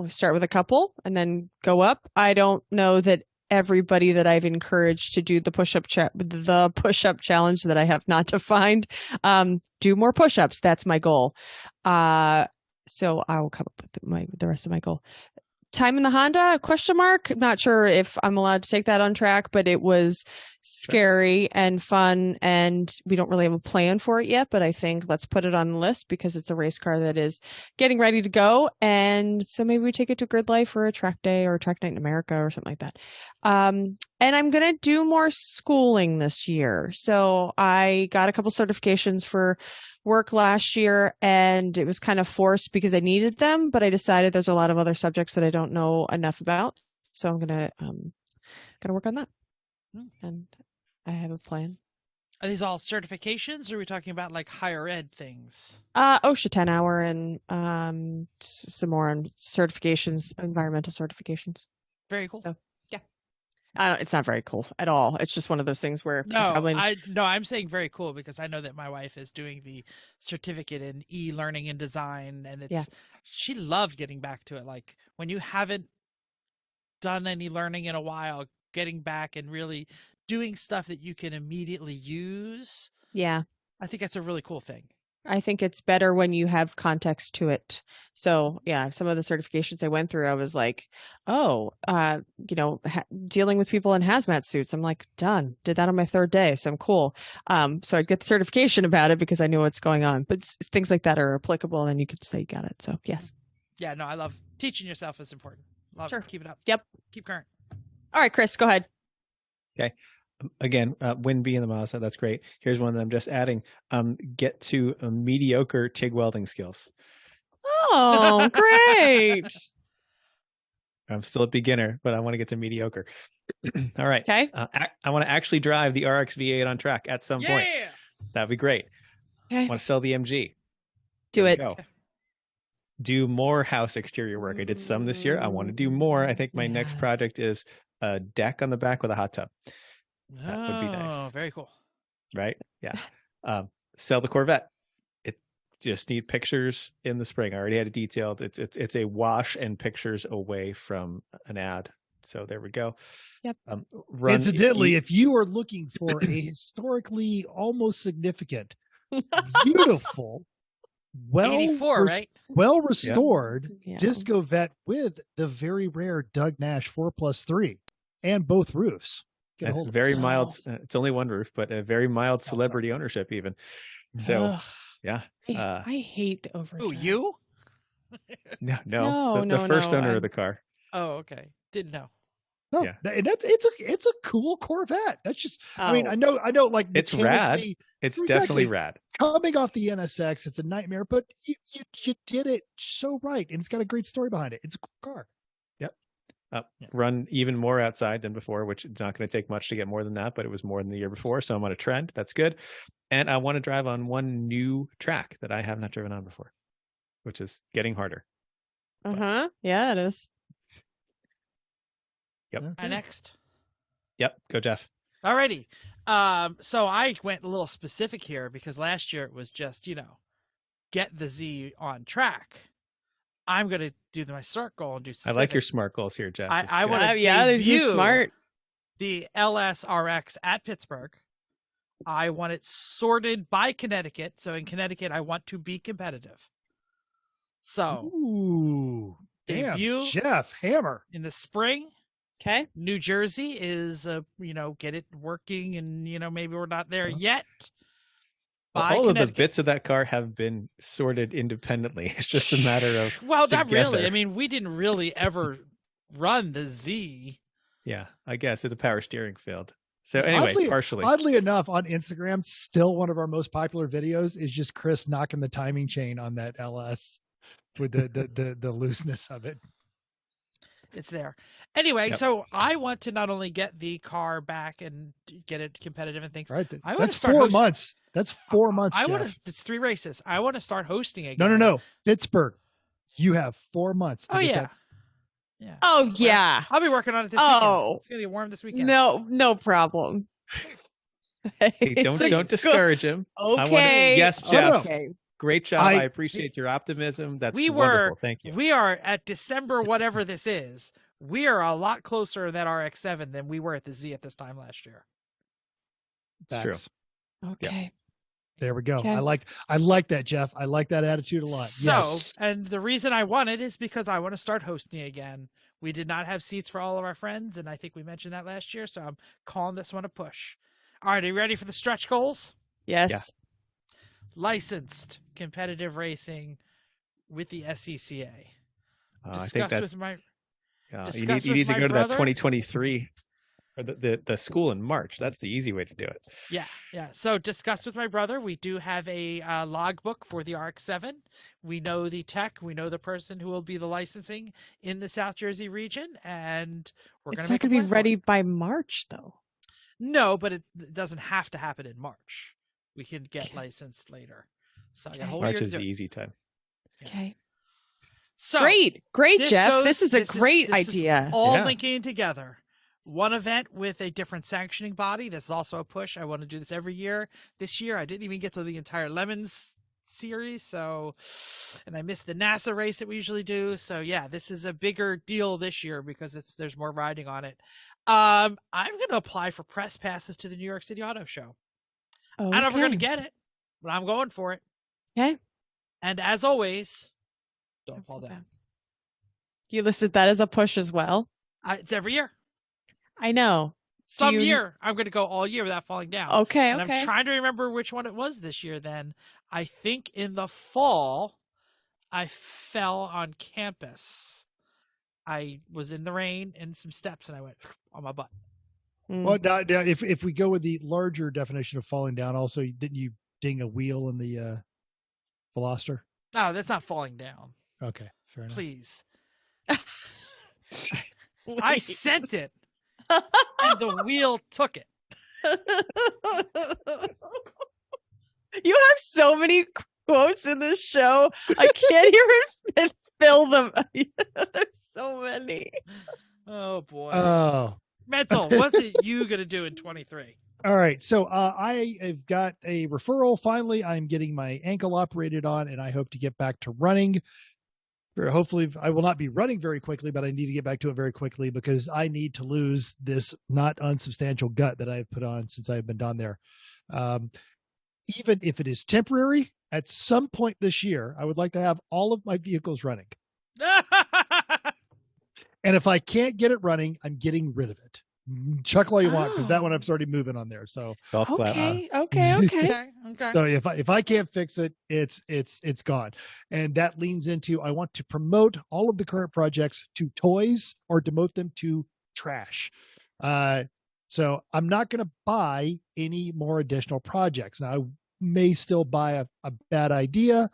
start with a couple and then go up. I don't know that everybody that I've encouraged to do the push-up challenge that I have not defined, do more push-ups. That's my goal. So I will come up with the rest of my goal. Time in the Honda ? Not sure if I'm allowed to take that on track, but it was scary and fun, and we don't really have a plan for it yet, but I think let's put it on the list because it's a race car that is getting ready to go. And so maybe we take it to Grid Life or a track day or a track night in America or something like that. And I'm going to do more schooling this year. So I got a couple certifications for work last year, and it was kind of forced because I needed them, but I decided there's a lot of other subjects that I don't know enough about. So I'm going to work on that. And I have a plan. Are these all certifications or are we talking about like higher ed things? OSHA 10 hour and some more on certifications, environmental certifications. Very cool. So, it's not very cool at all. It's just one of those things where I'm saying very cool because I know that my wife is doing the certificate in e-learning and design, and she loved getting back to it. Like when you haven't done any learning in a while, getting back and really doing stuff that you can immediately use. Yeah. I think that's a really cool thing. I think it's better when you have context to it. So yeah, some of the certifications I went through, I was like, dealing with people in hazmat suits. I'm like, done. Did that on my third day. So I'm cool. So I'd get the certification about it because I knew what's going on, but things like that are applicable and you could say you got it. So yes. Yeah, no, I love teaching yourself is important. Love Sure. it. Keep it up. Yep. Keep current. All right, Chris, go ahead. Okay. Again, win B in the Mazda. That's great. Here's one that I'm just adding. Get to mediocre TIG welding skills. Oh, great. I'm still a beginner, but I want to get to mediocre. All right. Okay. I want to actually drive the RX V8 on track at some point. Yeah. That'd be great. Okay. I want to sell the MG. Do There we it. go. Do more house exterior work. I did some this year. I want to do more. I think my next Yeah. project is a deck on the back with a hot tub. That would be nice. Oh, very cool. Right? Yeah. Sell the Corvette. It just need pictures in the spring. I already had it detailed. It's a wash and pictures away from an ad. So there we go. Yep. Incidentally, if you are looking for a historically almost significant, beautiful, 84, right? well restored Yeah. disco vet with the very rare Doug Nash 4+3 and both roofs. Get a hold of very us. mild. It's only one roof, but a very mild celebrity ownership even. So Ugh. yeah. I hate the overdrive. Who, you? No. The first owner of the car. Oh, okay. Didn't know. No, Yeah. it's a cool Corvette. That's just. I mean, Oh. I know. Like It's rad. mechanically, It's Exactly. definitely rad. coming off the NSX, it's a nightmare, but you did it so right, and it's got a great story behind it. It's a cool car. Run even more outside than before, which is not going to take much to get more than that, but it was more than the year before. So I'm on a trend. That's good. And I want to drive on one new track that I have not driven on before, which is getting harder. Yeah, it is. Yep. Okay. Next. Yep. Go, Jeff. Alrighty. So I went a little specific here because last year it was just, get the Z on track. I'm going to do my SMART goal and do I like your specific. SMART goals here, Jeff. I This is good. wanna Yeah, they're debut just smart. The LSRX at Pittsburgh. I want it sorted by Connecticut. So in Connecticut, I want to be competitive. So Ooh, damn, Debut. Jeff Hammer. in the spring, Okay. New Jersey is, get it working, and maybe we're not there yet. Well, By all of the Connecticut. bits of that car have been sorted independently. It's just a matter of Well, not really. together. I mean, we didn't really ever run the Z. yeah, I guess the power steering failed. So anyway, partially. Oddly enough, on Instagram, still one of our most popular videos is just Chris knocking the timing chain on that LS with the looseness of it. It's there. Anyway, Yep. so I want to not only get the car back and get it competitive and things. Right, I wanna that's start 4 hosting- months. That's 4 months. I Jeff. want to. It's 3 races. I want to start hosting again. No. Pittsburgh. You have 4 months. To Oh get yeah. that. Yeah. Oh yeah. I'll be working on it this Oh. weekend. It's gonna get warm this weekend. No problem. Hey, It's a don't discourage him. Okay. Yes, Oh, Jeff. no. Okay. Great job. I- I appreciate your optimism. That's We wonderful. were. Thank you. We are at December, whatever this is. We are a lot closer to that RX-7 than we were at the Z at this time last year. It's true. Facts. Okay. There we go. Okay. I like that, Jeff. I like that attitude a lot. So, Yes. and the reason I want it is because I want to start hosting again. We did not have seats for all of our friends, and I think we mentioned that last year, so I'm calling this one a push. All right, are you ready for the stretch goals? Yes. Licensed competitive racing with the SCCA. I think Discuss that with my you discuss need with to my go to that brother. 2023 or the school in March. That's the easy way to do it. Yeah. So discussed with my brother. We do have a logbook for the RX-7. We know the tech. We know the person who will be the licensing in the South Jersey region, and we're It's going not to going to be ready by March though. No, but it doesn't have to happen in March. We can get Okay. licensed later. So I got a Okay. whole March year to is do the it. easy time. Okay. So Great, this Jeff. goes- This is a this great this is idea. all Yeah. linking together. One event with a different sanctioning body. This is also a push. I want to do this every year. This year, I didn't even get to the entire Lemons series, and I missed the NASA race that we usually do. So yeah, this is a bigger deal this year because there's more riding on it. I'm going to apply for press passes to the New York City Auto Show. I don't know if we're going to get it, but I'm going for it. Okay. And as always, don't fall down. You listed that as a push as well. It's every year. I know. Some you- year I'm going to go all year without falling down. Okay. And Okay. I'm trying to remember which one it was this year then. I think in the fall, I fell on campus. I was in the rain and some steps and I went on my butt. Well, now, if we go with the larger definition of falling down, also didn't you ding a wheel in the Veloster? No, that's not falling down. Okay, fair enough. Please. I sent it, and the wheel took it. You have so many quotes in this show. I can't even fill them. There's so many. Oh boy. Oh. Mental, what's it you gonna do in 23? All right. So I have got a referral. Finally, I'm getting my ankle operated on, and I hope to get back to running. Hopefully, I will not be running very quickly, but I need to get back to it very quickly because I need to lose this not unsubstantial gut that I've put on since I've been down there. Even if it is temporary, at some point this year, I would like to have all of my vehicles running. And if I can't get it running, I'm getting rid of it. Chuckle all you want, because that one I'm starting moving on there. So Okay. so if I can't fix it, it's gone. And that leans into I want to promote all of the current projects to toys or demote them to trash. So I'm not going to buy any more additional projects. Now I may still buy a bad idea,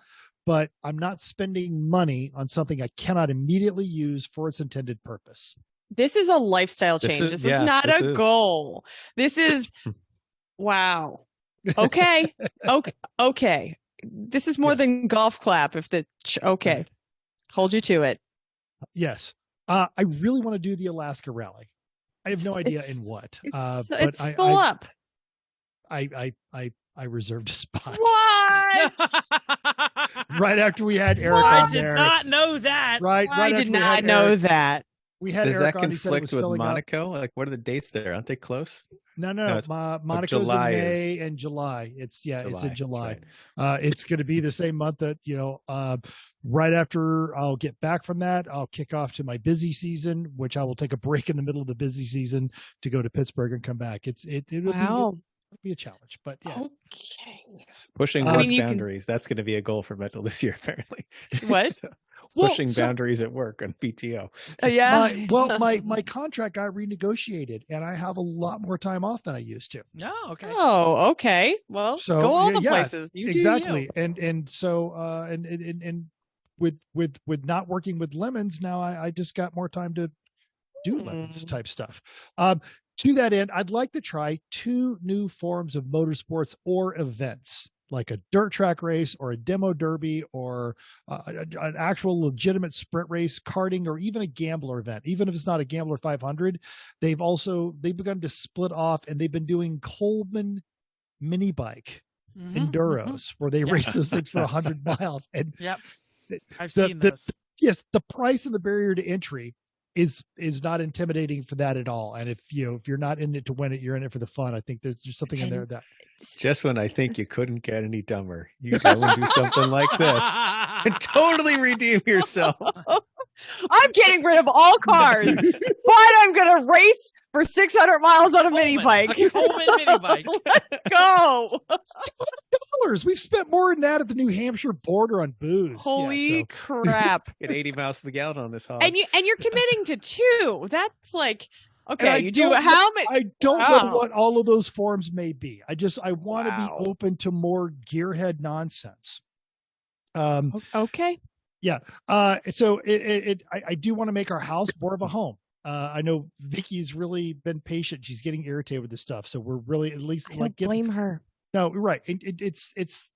but I'm not spending money on something I cannot immediately use for its intended purpose. This is a lifestyle change. This is not a goal. This is, wow. Okay. Okay. This is more than golf clap. Okay. Hold you to it. Yes. I really want to do the Alaska Rally. I have no idea in what. But it's full up. I reserved a spot. What? Right after we had Eric on there. I did not know that. Right. I did not know that. We had Does Eric that on. He said it was conflict with filling up. Monaco? Like, what are the dates there? Aren't they close? No. Monaco's July in May and July. It's in July. Right. It's going to be the same month that, right after I'll get back from that, I'll kick off to my busy season, which I will take a break in the middle of the busy season to go to Pittsburgh and come back. It'll be a challenge, but yeah. Okay. Pushing work boundaries. That's going to be a goal for Mental this year, apparently. What? Pushing boundaries at work on PTO. Yeah. My contract got renegotiated, and I have a lot more time off than I used to. Oh, okay. Oh, okay. Well, So go all the places. You exactly. do you. And so and with not working with lemons now, I just got more time to do lemons type stuff. To that end, I'd like to try 2 new forms of motorsports or events, like a dirt track race or a demo derby or an actual legitimate sprint race, karting, or even a gambler event. Even if it's not a Gambler 500, they've begun to split off, and they've been doing Coleman mini bike enduros where they race those things for 100 miles. And I've seen those. Yes, the price and the barrier to entry is not intimidating for that at all. And if you're not in it to win it, you're in it for the fun. I think there's something in there that just when I think you couldn't get any dumber, you go and do something like this and totally redeem yourself. I'm getting rid of all cars, but I'm going to race for 600 miles on a mini bike. A Coleman mini bike. Let's go. $2. We've spent more than that at the New Hampshire border on booze. Holy crap. Get 80 miles to the gallon on this hog. And you're committing to 2. That's like, okay, you do how many? I don't Wow. know what all of those forms may be. I want to be open to more gearhead nonsense. Okay. Yeah. So I do want to make our house more of a home. I know Vicky's really been patient. She's getting irritated with this stuff. So we're really at least blame her. No, right. It's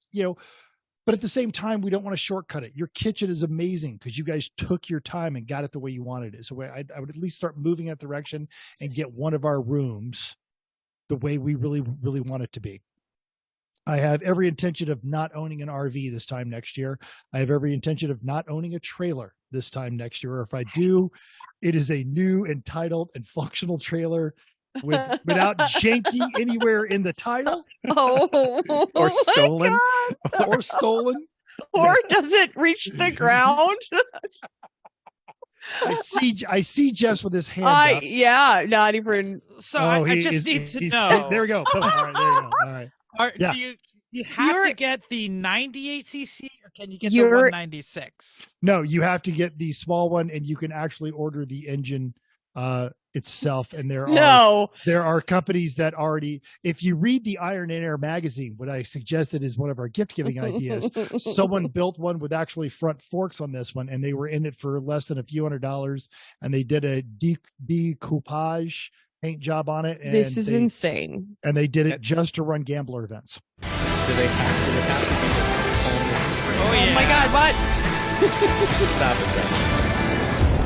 but at the same time, we don't want to shortcut it. Your kitchen is amazing because you guys took your time and got it the way you wanted it. So I would at least start moving that direction and get one of our rooms the way we really, really want it to be. I have every intention of not owning an RV this time next year. I have every intention of not owning a trailer this time next year. Or if I do, it is a new, entitled, and functional trailer without janky anywhere in the title. Or stolen. Or stolen. Or does it reach the ground? I see Jess with his hand up. Yeah, not even. So I just need to know. There we go. All right, there you go. All right. Do you have to get the 98cc or can you get the 196? No, you have to get the small one, and you can actually order the engine itself, and there are companies that already, if you read the Iron and Air magazine, what I suggested is one of our gift giving ideas. Someone built one with actually front forks on this one, and they were in it for less than a few $100s, and they did a decoupage paint job on it. And this is insane. And they did it just to run gambler events. Do they have to Oh, yeah. Oh my God, what? Stop it,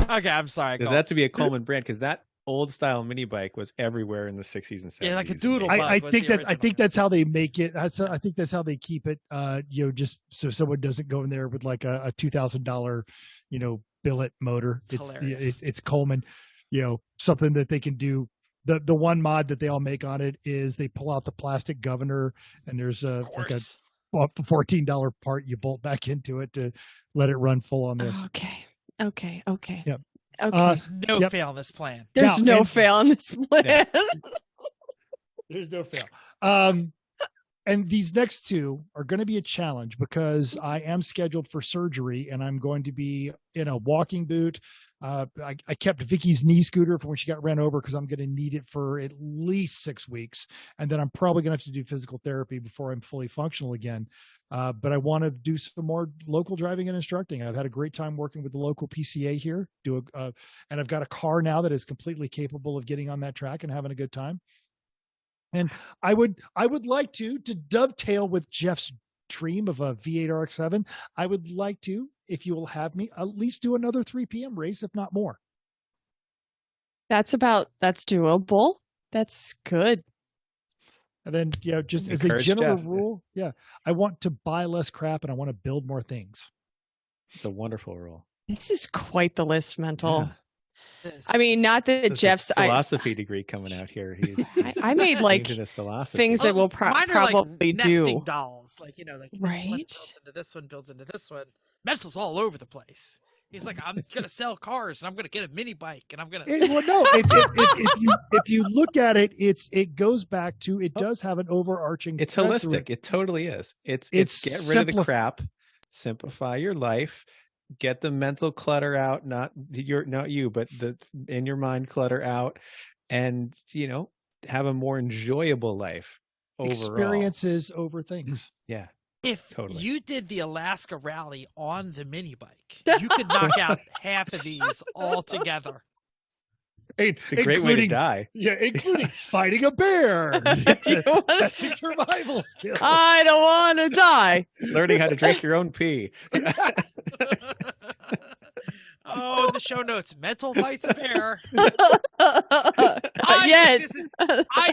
Ben. Okay, I'm sorry. Does that have to be a Coleman brand? Because that old style mini bike was everywhere in the 60s and 70s. Yeah, like a doodle bug. I was think the I think that's how they make it. I think that's how they keep it. Just so someone doesn't go in there with like a $2,000, billet motor. It's Coleman, something that they can do. The one mod that they all make on it is they pull out the plastic governor, and there's a $14 part you bolt back into it to let it run full on there. Okay. Yep. Okay. There's no fail in this plan. There's no fail in this plan. Yeah. There's no fail. And these next two are going to be a challenge because I am scheduled for surgery, and I'm going to be in a walking boot. I kept Vicky's knee scooter for when she got ran over because I'm going to need it for at least 6 weeks. And then I'm probably going to have to do physical therapy before I'm fully functional again. But I want to do some more local driving and instructing. I've had a great time working with the local PCA here. And I've got a car now that is completely capable of getting on that track and having a good time. And I would like to dovetail with Jeff's dream of a V8 RX-7. I would like to, if you will have me, at least do another 3 p.m. race, if not more. That's doable. That's good. And then, just as a general rule, I want to buy less crap and I want to build more things. It's a wonderful rule. This is quite the list, Mental. Yeah. I mean, not that Jeff's philosophy degree coming out here. I made like things that will probably nesting do. dolls, like this one right? builds into this one, builds into this one. Mental's all over the place. He's like, I'm gonna sell cars and I'm gonna get a mini bike and I'm gonna. Well, no, if you look at it, it goes back to it does have an overarching. It's holistic. It totally is. It's get rid of the crap, simplify your life. Get the mental clutter out, not you, but the in your mind clutter out, and have a more enjoyable life overall. Experiences over things. Yeah. If totally. You did the Alaska Rally on the mini bike, you could knock out half of these all together. It's a great way to die. Yeah, including fighting a bear, testing survival skills. I don't want to die. Learning how to drink your own pee. Oh, the show notes: Mental fights a bear. I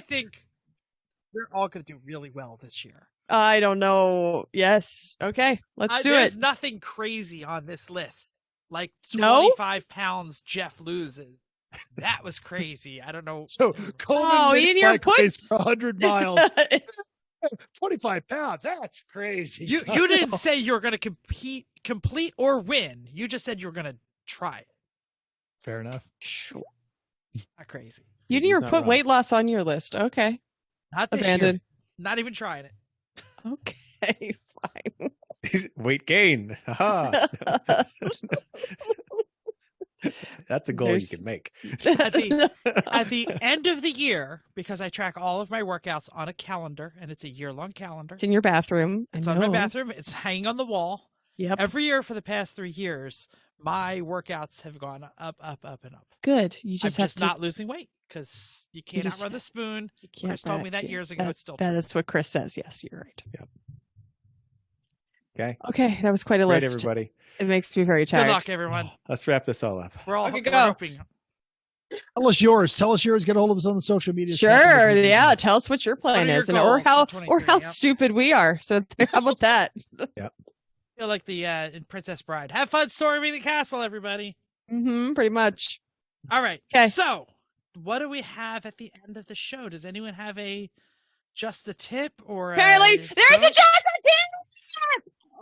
think we're all going to do really well this year. I don't know. Yes. Okay. Let's do There's it. nothing crazy on this list. Like 25 pounds Jeff loses. That was crazy. I don't know. So Coleman in your race for 100 miles. 25 pounds. That's crazy. You didn't say you were going to complete or win. You just said you were going to try it. Fair enough. Sure. Not crazy. You didn't even put weight loss on your list. Okay. Not this Abandoned. year. Not even trying it. Okay. Fine. Weight gain. That's a goal you can make. At the end of the year, because I track all of my workouts on a calendar, and it's a year-long calendar. It's in your bathroom. It's on my bathroom. It's hanging on the wall. Yep. Every year for the past 3 years, my workouts have gone up, up, up, and up. Good. You just I'm have just to not losing weight because you can't outrun the spoon. Chris told me that years ago. It's still true. That is what Chris says. Yes, you're right. Yep. Okay. Okay, that was quite a Great, list. everybody. It makes me very tired. Good luck, everyone. Let's wrap this all up. We're all Okay, we're go. hoping. Tell us yours. Get a hold of us on the social media. Sure. Yeah. Tell us what your plan What are is, your or how goals for 23, stupid we are. So how about that? Feel like the in Princess Bride. Have fun storming the castle, everybody. Pretty much. All right. Okay. So, what do we have at the end of the show? Does anyone have a just the tip or? Apparently, there's a just the tip.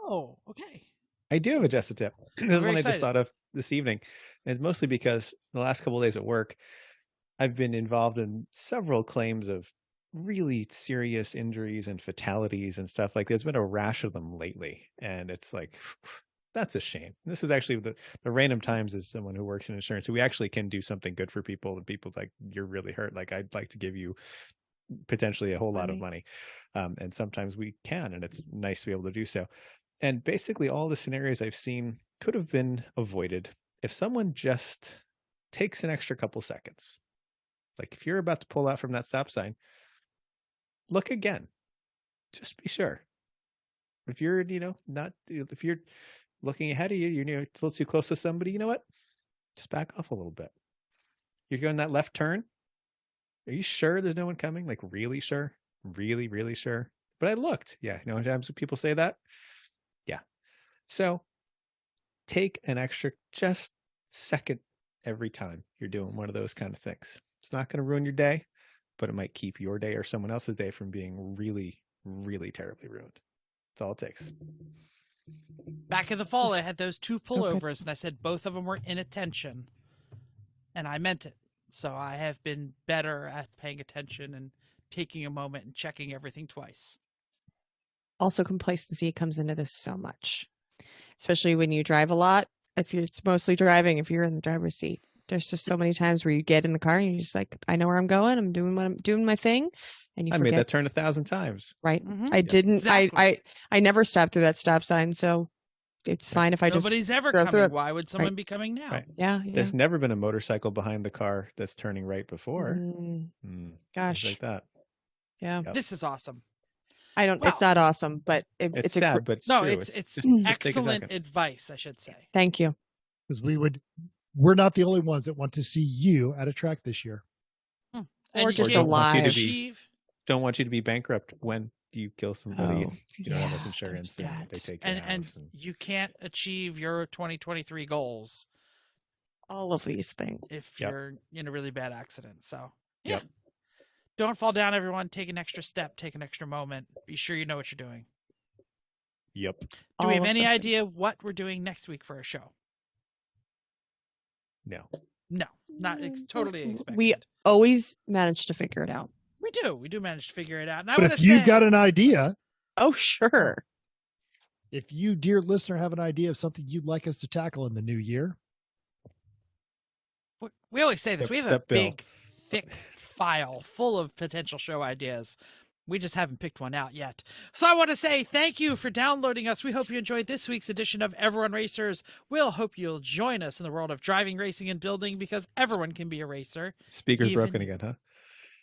Oh, okay. I do have a just a tip. This is one I just excited. thought of this evening. And it's mostly because the last couple of days at work, I've been involved in several claims of really serious injuries and fatalities and stuff. Like there's been a rash of them lately. And it's like, That's a shame. This is actually the random times as someone who works in insurance. So we actually can do something good for people, and people's like, you're really hurt. Like, I'd like to give you potentially a whole lot of money. And sometimes we can, and it's nice to be able to do so. And basically all the scenarios I've seen could have been avoided if someone just takes an extra couple seconds. Like if you're about to pull out from that stop sign, look again. Just be sure. If you're, if you're looking ahead of you, you're a little too close to somebody, you know what? Just back off a little bit. You're going that left turn. Are you sure there's no one coming? Like really sure? Really, really sure? But I looked. Yeah. You know, sometimes people say that. Yeah. So take an extra just second every time you're doing one of those kind of things. It's not going to ruin your day, but it might keep your day or someone else's day from being really, really terribly ruined. That's all it takes. Back in the fall, I had those two pullovers, and I said both of them were inattention, and I meant it. So I have been better at paying attention and taking a moment and checking everything twice. Also, complacency comes into this so much, especially when you drive a lot. It's mostly driving, if you're in the driver's seat, there's just so many times where you get in the car and you're just like, I know where I'm going. I'm doing my thing. And you forget. Made that turn 1,000 times. Right. Mm-hmm. I didn't. Exactly. I never stopped through that stop sign, so it's fine if I Nobody's ever go through coming. it. Why would someone be coming now? Right. Yeah. There's never been a motorcycle behind the car that's turning right before. Gosh. Like that. Yeah. Yep. This is awesome. It's not awesome, but it's sad, but it's no, true. it's just take a excellent second. advice, I should say. Thank you. Because we're not the only ones that want to see you at a track this year. Or just don't want you to alive. Don't want you to be bankrupt when you kill somebody and you don't have yeah, enough insurance there's and that. they take your And house. you can't achieve your 2023 goals All of these things. if Yep. you're in a really bad accident. So, yeah. Yep. Don't fall down, everyone. Take an extra step. Take an extra moment. Be sure you know what you're doing. Yep. Do we have All of any those idea what we're doing next week for a show? No. No, not totally expected. We always manage to figure it out. We do. We do manage to figure it out. And I But want if to you say, got an idea, Oh, sure. if you, dear listener, have an idea of something you'd like us to tackle in the new year, we always say this. We have a Except Bill. big, thick file full of potential show ideas. We just haven't picked one out yet. So I want to say thank you for downloading us. We hope you enjoyed this week's edition of Everyone Racers. We'll hope you'll join us in the world of driving, racing, and building because everyone can be a racer. Speaker's Even- broken again, huh?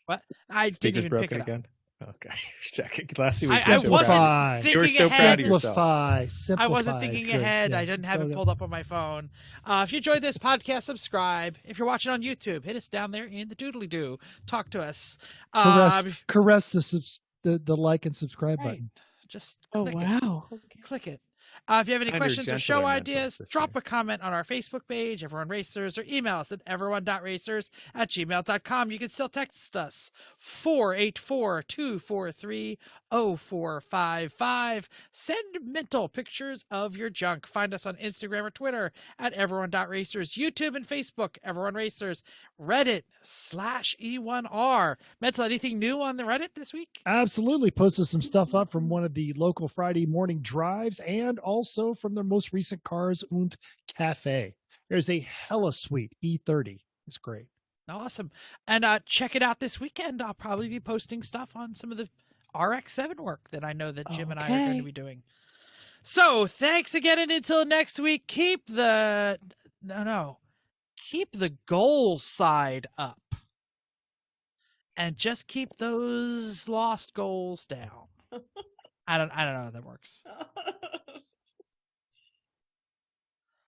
What? I didn't Speaker's even pick broken it up. again. Okay, check it. Last week I was wasn't Simplify. You were thinking so proud ahead. of yourself. simplify. I wasn't It's thinking great. ahead. Yeah, I didn't it's have so it good. pulled up on my phone. If you enjoyed this podcast, subscribe. If you're watching on YouTube, hit us down there in the doodly doo. Talk to us. Caress the like and subscribe Right. button. Just Oh, click it. wow. Click it. If you have any Kinder, questions or gentler show mental ideas, this drop time. a comment on our Facebook page, Everyone Racers, or email us at everyone.racers@gmail.com. You can still text us 484-243-0455. Send mental pictures of your junk. Find us on Instagram or Twitter at everyone.racers, YouTube and Facebook, Everyone Racers, Reddit /E1R. Mental, anything new on the Reddit this week? Absolutely. Posted some stuff up from one of the local Friday morning drives and also from their most recent Cars und Cafe. There's a hella sweet E30. It's great. Awesome. And check it out this weekend. I'll probably be posting stuff on some of the RX-7 work that I know that Jim and I are going to be doing. So thanks again. And until next week, keep the goal side up and just keep those lost goals down. I don't know how that works.